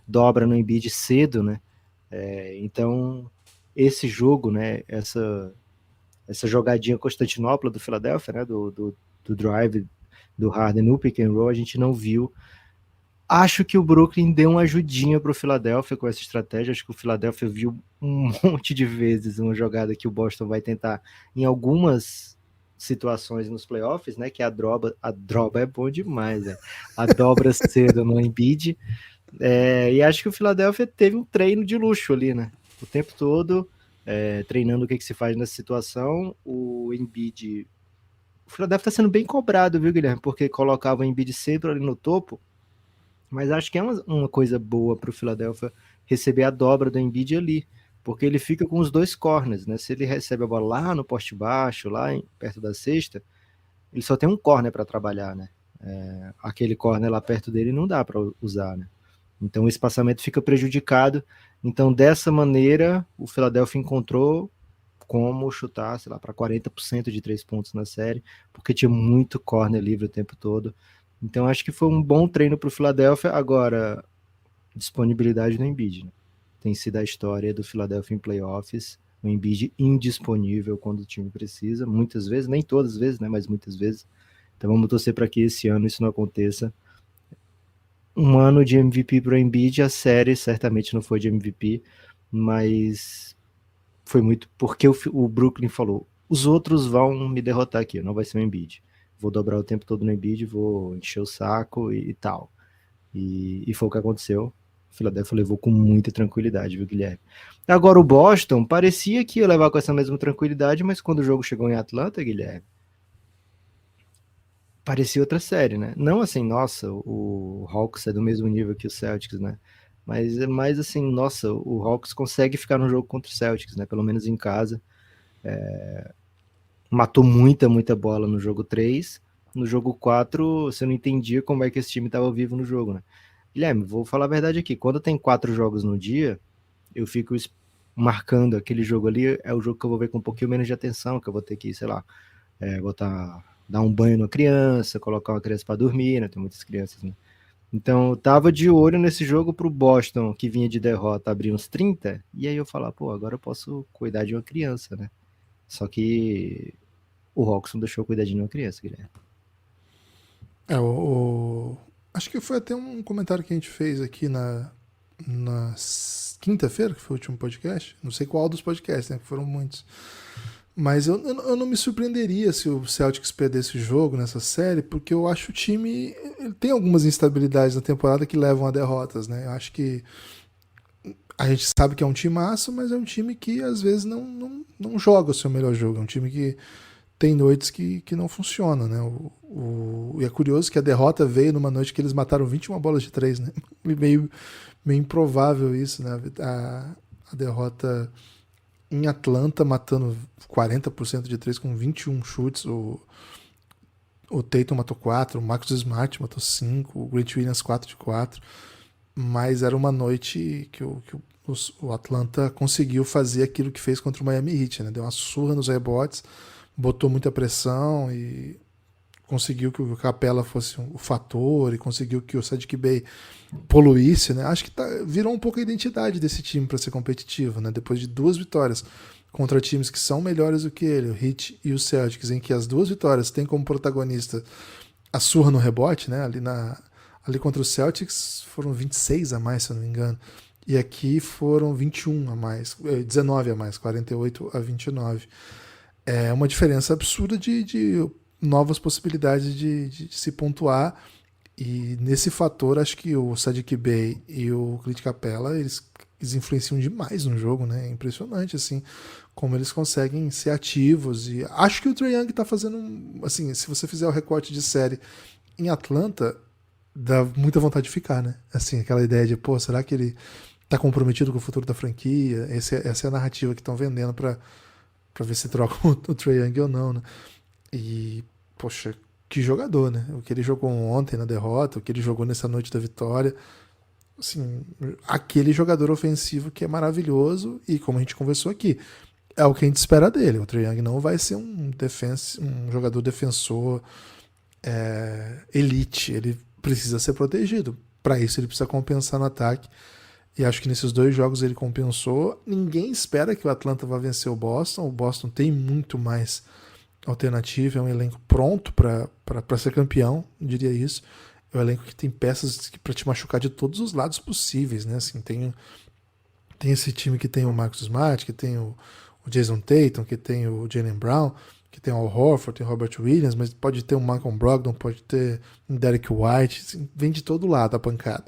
dobra no Embiid cedo, né? Então, esse jogo, né? Essa jogadinha Constantinopla do Philadelphia, né? Do drive do Harden no pick and roll, a gente não viu. Acho que o Brooklyn deu uma ajudinha para o Philadelphia com essa estratégia. Acho que o Philadelphia viu um monte de vezes uma jogada que o Boston vai tentar em algumas situações nos playoffs, né? Que a droba é bom demais, né? A dobra cedo no Embiid. E acho que o Philadelphia teve um treino de luxo ali, né? O tempo todo treinando o que se faz nessa situação. O Embiid. O Philadelphia está sendo bem cobrado, viu, Guilherme? Porque colocava o Embiid sempre ali no topo. Mas acho que é uma coisa boa para o Philadelphia receber a dobra do Embiid ali, porque ele fica com os 2 corners, né? Se ele recebe a bola lá no poste baixo, perto da cesta, ele só tem um corner para trabalhar, né? Aquele corner lá perto dele não dá para usar, né? Então o espaçamento fica prejudicado. Então dessa maneira o Philadelphia encontrou como chutar, sei lá, para 40% de 3 pontos na série, porque tinha muito corner livre o tempo todo. Então acho que foi um bom treino para o Philadelphia. Agora, disponibilidade no Embiid, né? Tem sido a história do Philadelphia em playoffs. O Embiid indisponível quando o time precisa, muitas vezes, nem todas as vezes, né? Mas muitas vezes. Então vamos torcer para que esse ano isso não aconteça. Um ano de MVP para o Embiid, a série certamente não foi de MVP, mas foi muito porque o Brooklyn falou: os outros vão me derrotar aqui, não vai ser o Embiid. Vou dobrar o tempo todo no Embiid, vou encher o saco e tal. E foi o que aconteceu. O Philadelphia levou com muita tranquilidade, viu, Guilherme? Agora o Boston parecia que ia levar com essa mesma tranquilidade, mas quando o jogo chegou em Atlanta, Guilherme, parecia outra série, né? Não assim, nossa, o Hawks é do mesmo nível que o Celtics, né? Mas assim, nossa, o Hawks consegue ficar no jogo contra o Celtics, né? Pelo menos em casa. Matou muita bola no jogo 3. No jogo 4, você não entendia como é que esse time estava vivo no jogo, né? Guilherme, vou falar a verdade aqui. Quando tem 4 jogos no dia, eu fico marcando aquele jogo ali. É o jogo que eu vou ver com um pouquinho menos de atenção, que eu vou ter que, sei lá, dar um banho numa criança, colocar uma criança para dormir, né? Tem muitas crianças, né? Então, eu tava de olho nesse jogo pro Boston, que vinha de derrota, abrir uns 30, e aí eu falar, pô, agora eu posso cuidar de uma criança, né? Só que o Hawks não deixou eu cuidar de nenhuma criança, Guilherme. Acho que foi até um comentário que a gente fez aqui na quinta-feira, que foi o último podcast. Não sei qual dos podcasts, né? Que foram muitos. Mas eu não me surpreenderia se o Celtics perdesse o jogo nessa série, porque eu acho o time... Ele tem algumas instabilidades na temporada que levam a derrotas, né? Eu acho que a gente sabe que é um timaço, mas é um time que às vezes não joga o seu melhor jogo. É um time que tem noites que não funciona, né? E é curioso que a derrota veio numa noite que eles mataram 21 bolas de 3, né? Meio improvável isso, né? A derrota em Atlanta, matando 40% de 3 com 21 chutes. O Tatum matou 4, o Marcus Smart matou 5, o Grant Williams 4 de 4. Mas era uma noite que o Atlanta conseguiu fazer aquilo que fez contra o Miami Heat, né? Deu uma surra nos rebotes, botou muita pressão e conseguiu que o Capela fosse o fator e conseguiu que o Sadiq Bey poluísse, né? Acho que virou um pouco a identidade desse time para ser competitivo, né? Depois de 2 vitórias contra times que são melhores do que ele, o Heat e o Celtics, em que as 2 vitórias têm como protagonista a surra no rebote, né? Ali contra o Celtics foram 26 a mais, se eu não me engano. E aqui foram 21 a mais, 19 a mais, 48 a 29. É uma diferença absurda de novas possibilidades de se pontuar. E nesse fator, acho que o Sadiq Bey e o Clint Capela, eles influenciam demais no jogo, né? É impressionante, assim, como eles conseguem ser ativos. E acho que o Trae Young tá fazendo, assim, se você fizer o recorte de série em Atlanta, dá muita vontade de ficar, né? Assim, aquela ideia de, pô, será que ele tá comprometido com o futuro da franquia? Essa é a narrativa que estão vendendo pra ver se trocam o Trae Young ou não, né? E, poxa, que jogador, né? O que ele jogou ontem na derrota, o que ele jogou nessa noite da vitória. Assim, aquele jogador ofensivo que é maravilhoso e, como a gente conversou aqui, é o que a gente espera dele. O Trae Young não vai ser um jogador defensor elite. Ele precisa ser protegido. Para isso, ele precisa compensar no ataque. E acho que nesses 2 jogos ele compensou. Ninguém espera que o Atlanta vá vencer o Boston. O Boston tem muito mais alternativa, é um elenco pronto para ser campeão, diria isso. É um elenco que tem peças para te machucar de todos os lados possíveis, né? Assim, tem esse time que tem o Marcus Smart, que tem o Jason Tatum, que tem o Jaylen Brown, que tem o Al Horford, tem o Robert Williams, mas pode ter o Malcolm Brogdon, pode ter um Derek White, assim, vem de todo lado a pancada.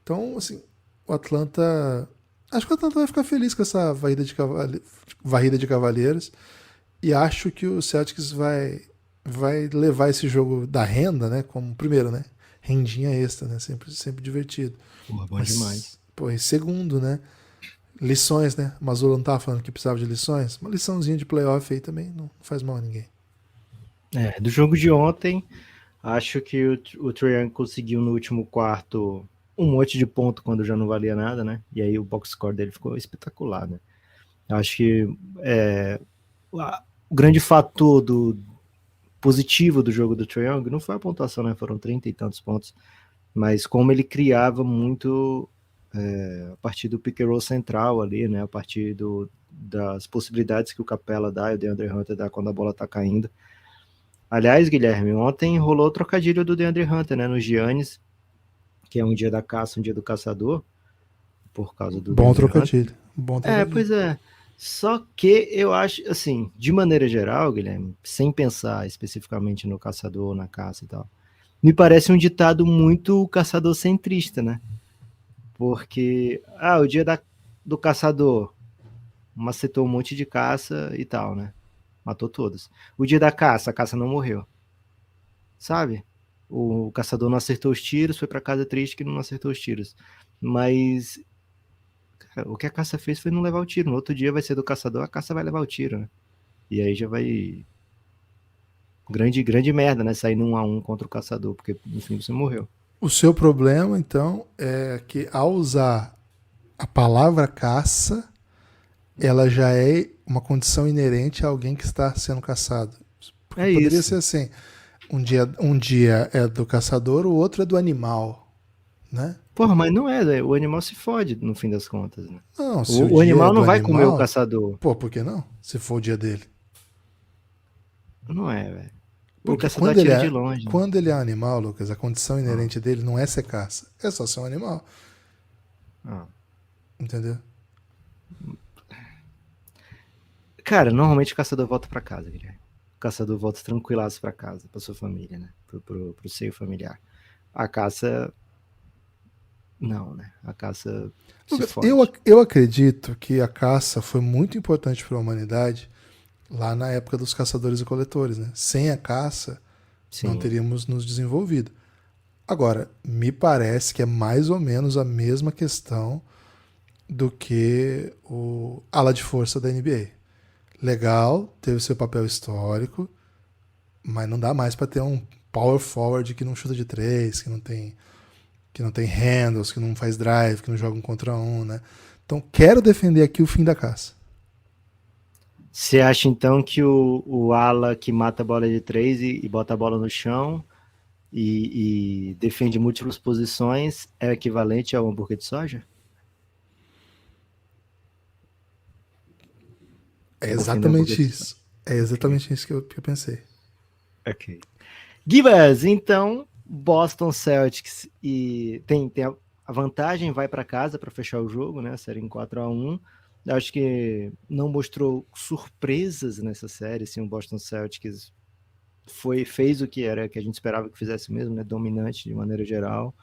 Então, assim, o Atlanta... Acho que o Atlanta vai ficar feliz com essa varrida de Cavaleiros. E acho que o Celtics vai levar esse jogo da renda, né? Como primeiro, né? Rendinha extra, né? Sempre divertido. Porra, bom demais. Pô, e segundo, né? Lições, né? O Mazzulla não tava falando que precisava de lições? Uma liçãozinha de playoff aí também não faz mal a ninguém. Do jogo de ontem, acho que o Trae Young conseguiu no último quarto um monte de ponto quando já não valia nada, né? E aí o box score dele ficou espetacular, né? Acho que o grande fator positivo do jogo do Trae Young não foi a pontuação, né? Foram 30 e tantos pontos, mas como ele criava muito a partir do pick and roll central ali, né? A partir das possibilidades que o Capela dá e o DeAndre Hunter dá quando a bola tá caindo. Aliás, Guilherme, ontem rolou o trocadilho do DeAndre Hunter, né? No Giannis, que é um dia da caça, um dia do caçador, por causa do Bom trocadilho. Bom trocadilho. Pois é. Só que eu acho, assim, de maneira geral, Guilherme, sem pensar especificamente no caçador, na caça e tal, me parece um ditado muito caçador-centrista, né? Porque, o dia do caçador, macetou um monte de caça e tal, né? Matou todos. O dia da caça, a caça não morreu. Sabe? O caçador não acertou os tiros, foi pra casa triste que não acertou os tiros. Mas, cara, o que a caça fez foi não levar o tiro. No outro dia vai ser do caçador, a caça vai levar o tiro, né? E aí já vai... Grande merda, né? Sair num 1-1 contra o caçador, porque no fim você morreu. O seu problema, então, é que ao usar a palavra caça, ela já é uma condição inerente a alguém que está sendo caçado. Porque É poderia isso. ser assim, um dia é do caçador, o outro é do animal, né? Porra, mas não é, né? O animal se fode no fim das contas, né? Não, se o O dia é animal do não vai comer o animal, caçador. pô, por que não? Se for o dia dele. Não é, velho. O Porque caçador atira de longe, né? quando ele é animal, Lucas, a condição Ah, inerente dele não é ser caça, é só ser um animal, ah. entendeu? Cara, normalmente o caçador volta pra casa, Guilherme. O caçador volta tranquilaço pra casa, pra sua família, né? Pro seio familiar. A caça... Não, né? A caça se Lucas, fode. eu acredito que a caça foi muito importante para a humanidade lá na época dos caçadores e coletores, né? Sem a caça, não Sim. teríamos nos desenvolvido. Agora, me parece que é mais ou menos a mesma questão do que o ala de força da NBA. Legal, teve seu papel histórico, mas não dá mais para ter um power forward que não chuta de três, que não tem handles, que não faz drive, que não joga um contra um, né? Então, quero defender aqui o fim da caça. Você acha então que o ala que mata a bola de três e bota a bola no chão e defende múltiplas posições é equivalente ao hambúrguer de soja? É Você defende o hambúrguer exatamente de soja? isso. É Ok. exatamente isso que eu pensei. Ok. Gibas, então, Boston Celtics e tem a vantagem, vai para casa para fechar o jogo, né? A série em 4-1. Eu acho que não mostrou surpresas nessa série, assim, o Boston Celtics fez o que era que a gente esperava que fizesse mesmo, né? Dominante de maneira geral,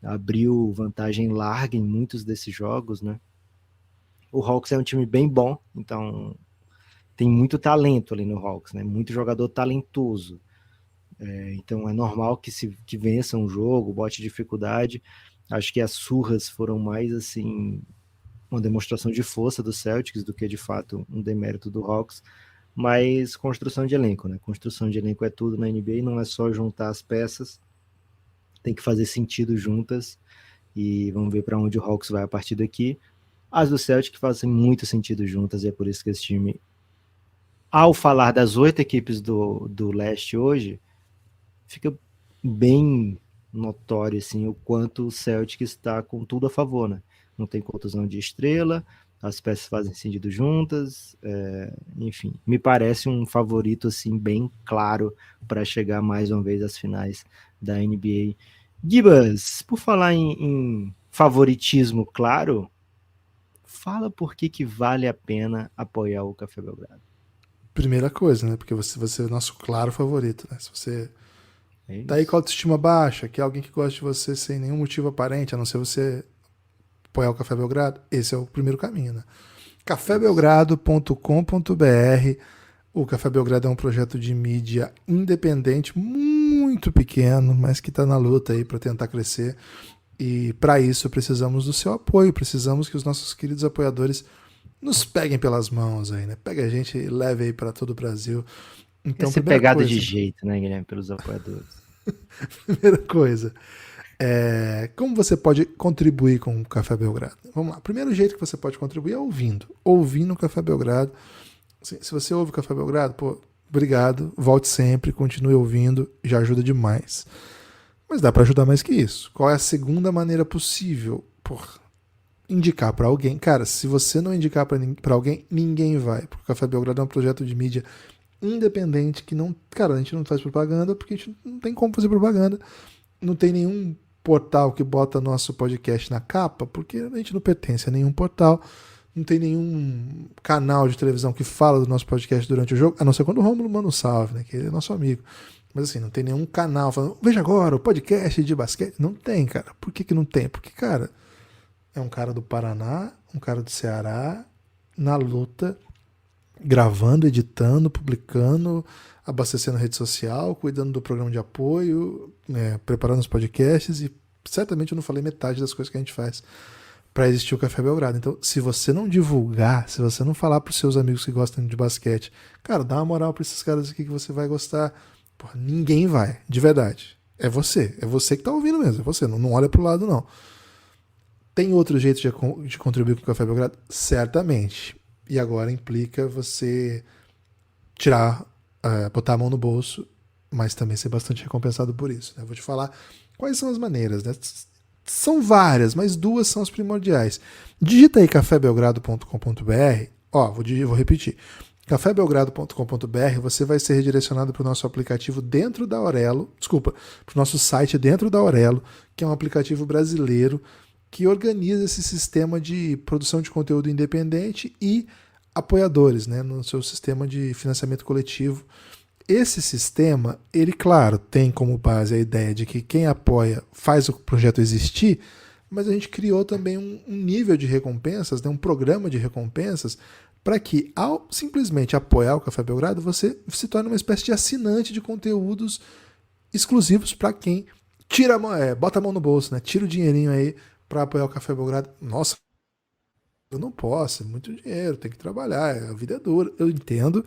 abriu vantagem larga em muitos desses jogos, né? O Hawks é um time bem bom, então tem muito talento ali no Hawks, né? Muito jogador talentoso. Então é normal que vença um jogo, bote dificuldade. Acho que as surras foram mais assim uma demonstração de força do Celtics do que de fato um demérito do Hawks. Mas construção de elenco, né? Construção de elenco é tudo na NBA, não é só juntar as peças, tem que fazer sentido juntas. E vamos ver para onde o Hawks vai a partir daqui. As do Celtic fazem muito sentido juntas, e é por isso que esse time, ao falar das 8 equipes do leste hoje, fica bem notório assim, o quanto o Celtic está com tudo a favor, né? Não tem contusão de estrela, as peças fazem sentido juntas, enfim, me parece um favorito assim bem claro para chegar mais uma vez às finais da NBA. Gibas, por falar em favoritismo claro, fala por que vale a pena apoiar o Café Belgrado. Primeira coisa, né? Porque você é o nosso claro favorito, né? Se você É tá aí com a isso. autoestima baixa, que é alguém que gosta de você sem nenhum motivo aparente, a não ser você apoiar o Café Belgrado, esse é o primeiro caminho, né? Isso. cafébelgrado.com.br. O Café Belgrado é um projeto de mídia independente, muito pequeno, mas que está na luta aí para tentar crescer. E para isso precisamos do seu apoio, precisamos que os nossos queridos apoiadores nos peguem pelas mãos aí, né? Pega a gente e leve aí para todo o Brasil. Ia Então, ser primeira pegado de coisa, jeito, né, Guilherme, pelos apoiadores. primeira coisa, como você pode contribuir com o Café Belgrado? Vamos lá. O primeiro jeito que você pode contribuir é ouvindo o Café Belgrado. Se você ouve o Café Belgrado, pô, obrigado, volte sempre, continue ouvindo, já ajuda demais. Mas dá para ajudar mais que isso. Qual é a segunda maneira possível? Por indicar para alguém. Cara, se você não indicar para alguém, ninguém vai. Porque o Café Belgrado é um projeto de mídia independente que não. Cara, a gente não faz propaganda porque a gente não tem como fazer propaganda. Não tem nenhum portal que bota nosso podcast na capa, porque a gente não pertence a nenhum portal. Não tem nenhum canal de televisão que fala do nosso podcast durante o jogo, a não ser quando o Rômulo manda um salve, né? Que ele é nosso amigo. Mas assim, não tem nenhum canal falando, veja agora, o podcast de basquete. Não tem, cara. Por que não tem? Porque, cara, é um cara do Paraná, um cara do Ceará, na luta, gravando, editando, publicando, abastecendo a rede social, cuidando do programa de apoio, preparando os podcasts, e certamente eu não falei metade das coisas que a gente faz para existir o Café Belgrado. Então, se você não divulgar, se você não falar pros seus amigos que gostam de basquete, cara, dá uma moral pra esses caras aqui que você vai gostar. Porra, ninguém vai, de verdade. É você que tá ouvindo mesmo, é você, não olha pro lado não. Tem outro jeito de contribuir com o Café Belgrado? Certamente. E agora implica você tirar, botar a mão no bolso, mas também ser bastante recompensado por isso. Né? Vou te falar quais são as maneiras, né? São várias, mas duas são as primordiais. Digita aí cafébelgrado.com.br. Vou repetir. cafébelgrado.com.br, você vai ser redirecionado para o nosso aplicativo dentro da Aurelo, para o nosso site dentro da Aurelo, que é um aplicativo brasileiro que organiza esse sistema de produção de conteúdo independente e apoiadores, né, no seu sistema de financiamento coletivo. Esse sistema, ele, claro, tem como base a ideia de que quem apoia faz o projeto existir, mas a gente criou também um nível de recompensas, né, um programa de recompensas, para que, ao simplesmente apoiar o Café Belgrado, você se torne uma espécie de assinante de conteúdos exclusivos para quem bota a mão no bolso, né, tira o dinheirinho aí para apoiar o Café Belgrado. Nossa, eu não posso, é muito dinheiro, tem que trabalhar, a vida é dura. Eu entendo,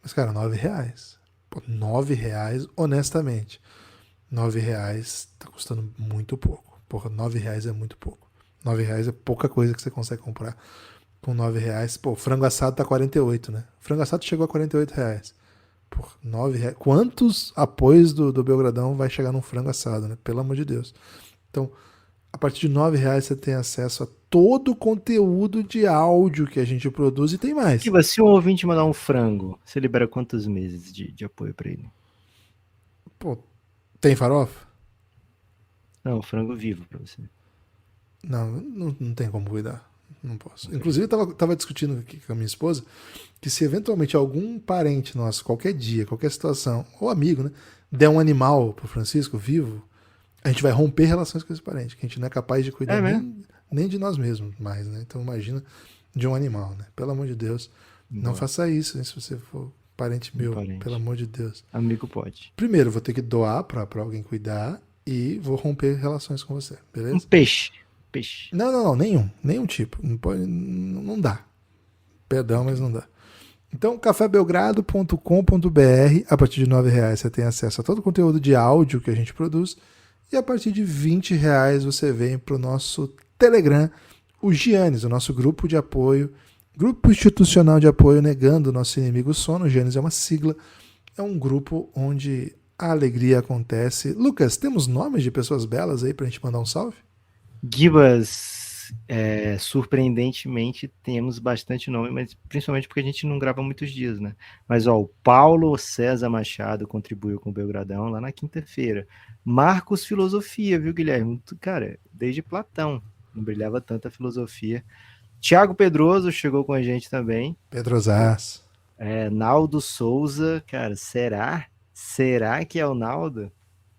mas, cara, R$9. Pô, R$9, honestamente. R$9 tá custando muito pouco. Porra, R$9 é muito pouco. R$9 é pouca coisa que você consegue comprar com R$9. Pô, frango assado tá 48, né? Frango assado chegou a R$48. Porra, R$9. Quantos apoios do Belgradão vai chegar num frango assado, né? Pelo amor de Deus. Então, a partir de R$9 você tem acesso a todo o conteúdo de áudio que a gente produz e tem mais. E se um ouvinte mandar um frango, você libera quantos meses de apoio para ele? Pô, tem farofa? Não, frango vivo para você. Não tem como cuidar. Não posso. Inclusive, eu tava discutindo aqui com a minha esposa que se eventualmente algum parente nosso, qualquer dia, qualquer situação, ou amigo, né, der um animal pro Francisco vivo, a gente vai romper relações com esse parente, que a gente não é capaz de cuidar nem de nós mesmos mais, né? Então imagina de um animal, né? Pelo amor de Deus, não faça isso, hein, se você for parente meu, pelo amor de Deus. Amigo pode. Primeiro, vou ter que doar pra alguém cuidar e vou romper relações com você, beleza? Um peixe. Não, nenhum tipo. Não dá. Perdão, mas não dá. Então, cafébelgrado.com.br, a partir de R$9 você tem acesso a todo o conteúdo de áudio que a gente produz, e a partir de R$20 você vem para o nosso Telegram, o Giannis, o nosso grupo de apoio, grupo institucional de apoio negando o nosso inimigo sono. O Giannis é uma sigla, é um grupo onde a alegria acontece. Lucas, temos nomes de pessoas belas aí para a gente mandar um salve? Gibas, surpreendentemente temos bastante nome, mas principalmente porque a gente não grava muitos dias, né? Mas o Paulo César Machado contribuiu com o Belgradão lá na quinta-feira. Marcos Filosofia, viu, Guilherme? Cara, desde Platão não brilhava tanta filosofia. Tiago Pedroso chegou com a gente também. Pedrosas. Naldo Souza, cara, será que é o Naldo?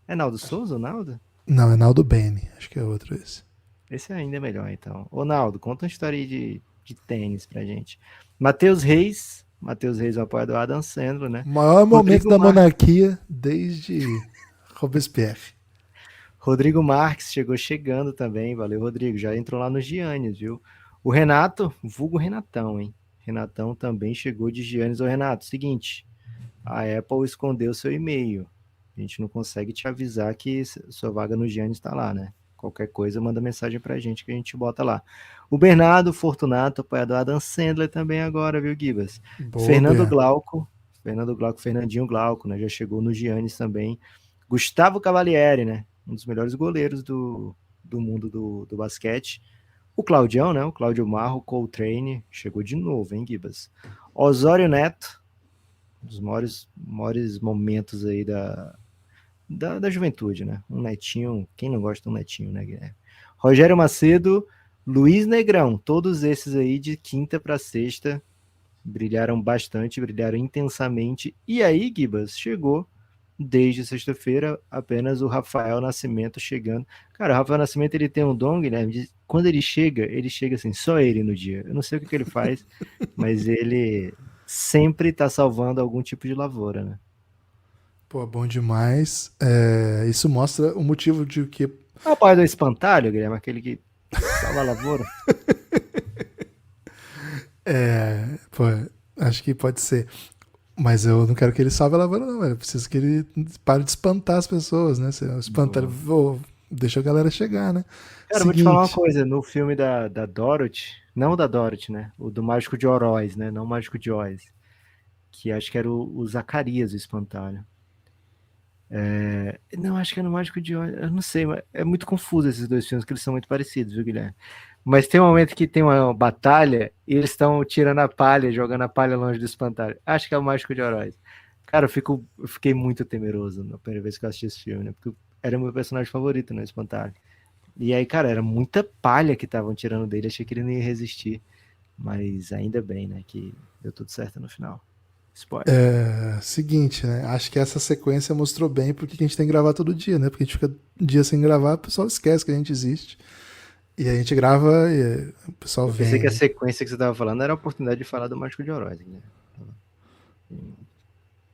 É Naldo Souza ou Naldo? Não, é Naldo Bene, acho que é outro esse. Esse ainda é melhor, então. Ô, Naldo, conta uma história aí de tênis pra gente. Matheus Reis, o apoiador Adam Sandler, né? O maior momento da monarquia desde Robespierre. Rodrigo Marques chegando também, valeu, Rodrigo, já entrou lá nos Giannis, viu? O Renato, vulgo Renatão, hein? Renatão também chegou de Giannis. Ô, Renato, seguinte, a Apple escondeu seu e-mail. A gente não consegue te avisar que sua vaga no Giannis tá lá, né? Qualquer coisa, manda mensagem pra gente que a gente bota lá. O Bernardo Fortunato, apoiador Adam Sandler também agora, viu, Gibas? Boa, Fernandinho Glauco, né? Já chegou no Giannis também. Gustavo Cavalieri, né? Um dos melhores goleiros do mundo do basquete. O Claudião, né? O Cláudio Marro, Coltrane, chegou de novo, hein, Gibas? Osório Neto, um dos maiores momentos aí da juventude, né? Um netinho, quem não gosta de um netinho, né, Guilherme? Rogério Macedo, Luiz Negrão, todos esses aí de quinta para sexta brilharam bastante, brilharam intensamente. E aí, Gibas, chegou desde sexta-feira apenas o Rafael Nascimento chegando. Cara, o Rafael Nascimento ele tem um dom, Guilherme, de quando ele chega assim, só ele no dia. Eu não sei o que ele faz, mas ele sempre tá salvando algum tipo de lavoura, né? Pô, bom demais. Isso mostra o motivo de que... É o pai do espantalho, Guilherme, aquele que salva a lavoura. Pô, acho que pode ser. Mas eu não quero que ele salve a lavoura, não, velho. Eu preciso que ele pare de espantar as pessoas, né? Se eu espantar, deixa a galera chegar, né? Cara, eu vou te falar uma coisa. No filme da Dorothy, não da Dorothy, né? O do Mágico de Oroz, né? Não o Mágico de Oz. Que acho que era o Zacarias, o espantalho. Não, acho que é no Mágico de Oz. Eu não sei, mas é muito confuso esses dois filmes, que eles são muito parecidos, viu, Guilherme? Mas tem um momento que tem uma batalha e eles estão tirando a palha, jogando a palha longe do espantalho. Acho que é o Mágico de Oroz. Cara, eu fiquei muito temeroso na primeira vez que eu assisti esse filme, né? Porque era o meu personagem favorito, né? O espantalho. E aí, cara, era muita palha que estavam tirando dele. Achei que ele não ia resistir. Mas ainda bem, né? Que deu tudo certo no final. Spoiler. Seguinte, né? Acho que essa sequência mostrou bem porque a gente tem que gravar todo dia, né? Porque a gente fica um dia sem gravar, o pessoal esquece que a gente existe. E a gente grava e o pessoal vem. Eu pensei que a sequência que você estava falando era a oportunidade de falar do Mágico de Oroz, né?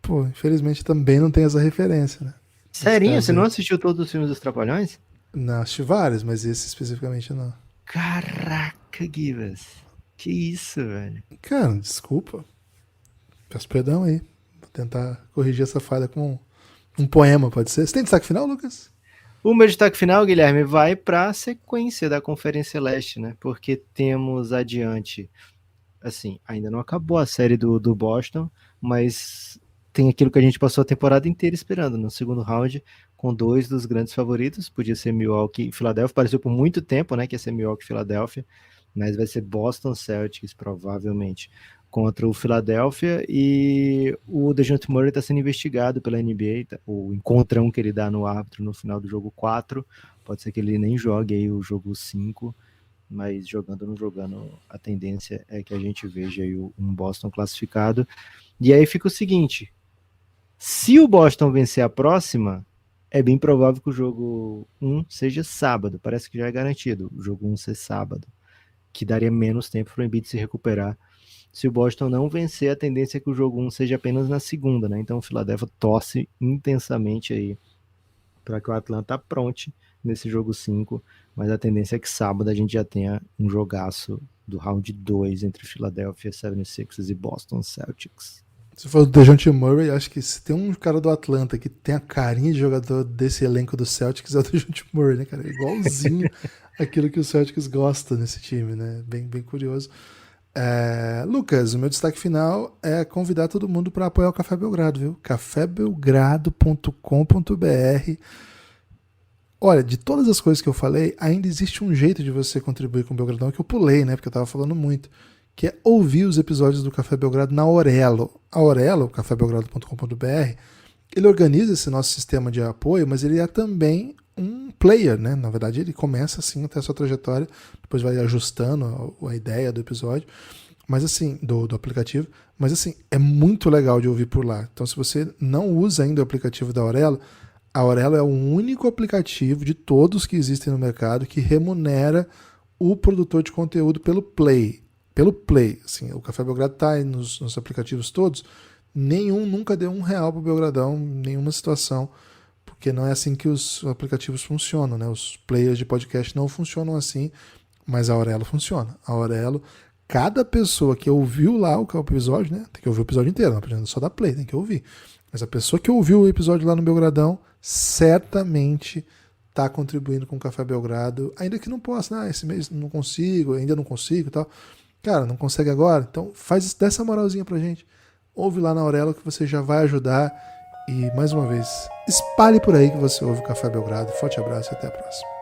Pô, infelizmente também não tem essa referência, né? Sério? Você não assistiu todos os filmes dos Trapalhões? Não, assisti vários, mas esse especificamente não. Caraca, Givas. Que isso, velho. Cara, desculpa. Peço perdão aí. Vou tentar corrigir essa falha com um poema, pode ser? Você tem destaque final, Lucas? O meu destaque final, Guilherme, vai para a sequência da Conferência Leste, né? Porque temos adiante, assim, ainda não acabou a série do Boston, mas tem aquilo que a gente passou a temporada inteira esperando, no segundo round, com dois dos grandes favoritos, podia ser Milwaukee e Philadelphia, pareceu por muito tempo, né, que ia ser Milwaukee e Philadelphia, mas vai ser Boston Celtics, provavelmente, contra o Philadelphia, e o DeJounte Murray está sendo investigado pela NBA, o encontrão que ele dá no árbitro no final do jogo 4, pode ser que ele nem jogue aí o jogo 5, mas jogando ou não jogando, a tendência é que a gente veja aí um Boston classificado, e aí fica o seguinte, se o Boston vencer a próxima, é bem provável que o jogo 1 seja sábado, parece que já é garantido, o jogo 1 ser sábado, que daria menos tempo para o Embiid se recuperar. Se o Boston não vencer, a tendência é que o jogo 1 seja apenas na segunda, né? Então o Philadelphia torce intensamente aí para que o Atlanta apronte nesse jogo 5, mas a tendência é que sábado a gente já tenha um jogaço do round 2 entre Philadelphia 76ers e Boston Celtics. Você falou do DeJounte Murray, acho que se tem um cara do Atlanta que tem a carinha de jogador desse elenco do Celtics é o DeJounte Murray, né, cara? Igualzinho aquilo que o Celtics gosta nesse time, né? Bem, bem curioso. Lucas, o meu destaque final é convidar todo mundo para apoiar o Café Belgrado, viu? cafébelgrado.com.br. Olha, de todas as coisas que eu falei, ainda existe um jeito de você contribuir com o Belgradão que eu pulei, né? Porque eu tava falando muito. Que é ouvir os episódios do Café Belgrado na Aurelo. A Aurelo, cafébelgrado.com.br, ele organiza esse nosso sistema de apoio, mas ele é também um player, né? Na verdade, ele começa assim até a sua trajetória, depois vai ajustando a ideia do episódio, mas assim, do aplicativo. Mas assim, é muito legal de ouvir por lá. Então, se você não usa ainda o aplicativo da Aurelo, a Aurelo é o único aplicativo de todos que existem no mercado que remunera o produtor de conteúdo pelo Play. Pelo Play. Assim, o Café Belgrado está aí nos aplicativos todos. Nenhum nunca deu R$1 pro Belgradão, em nenhuma situação, porque não é assim que os aplicativos funcionam, né? Os players de podcast não funcionam assim, mas a Aurelo funciona. A Aurelo, cada pessoa que ouviu lá o episódio, né? Tem que ouvir o episódio inteiro, não aprendendo só da play, tem que ouvir. Mas a pessoa que ouviu o episódio lá no Belgradão, certamente está contribuindo com o Café Belgrado, ainda que não possa, esse mês não consigo, ainda não consigo e tal. Cara, não consegue agora? Então faz dessa moralzinha pra gente. Ouve lá na Aurelo que você já vai ajudar. E, mais uma vez, espalhe por aí que você ouve o Café Belgrado. Forte abraço e até a próxima.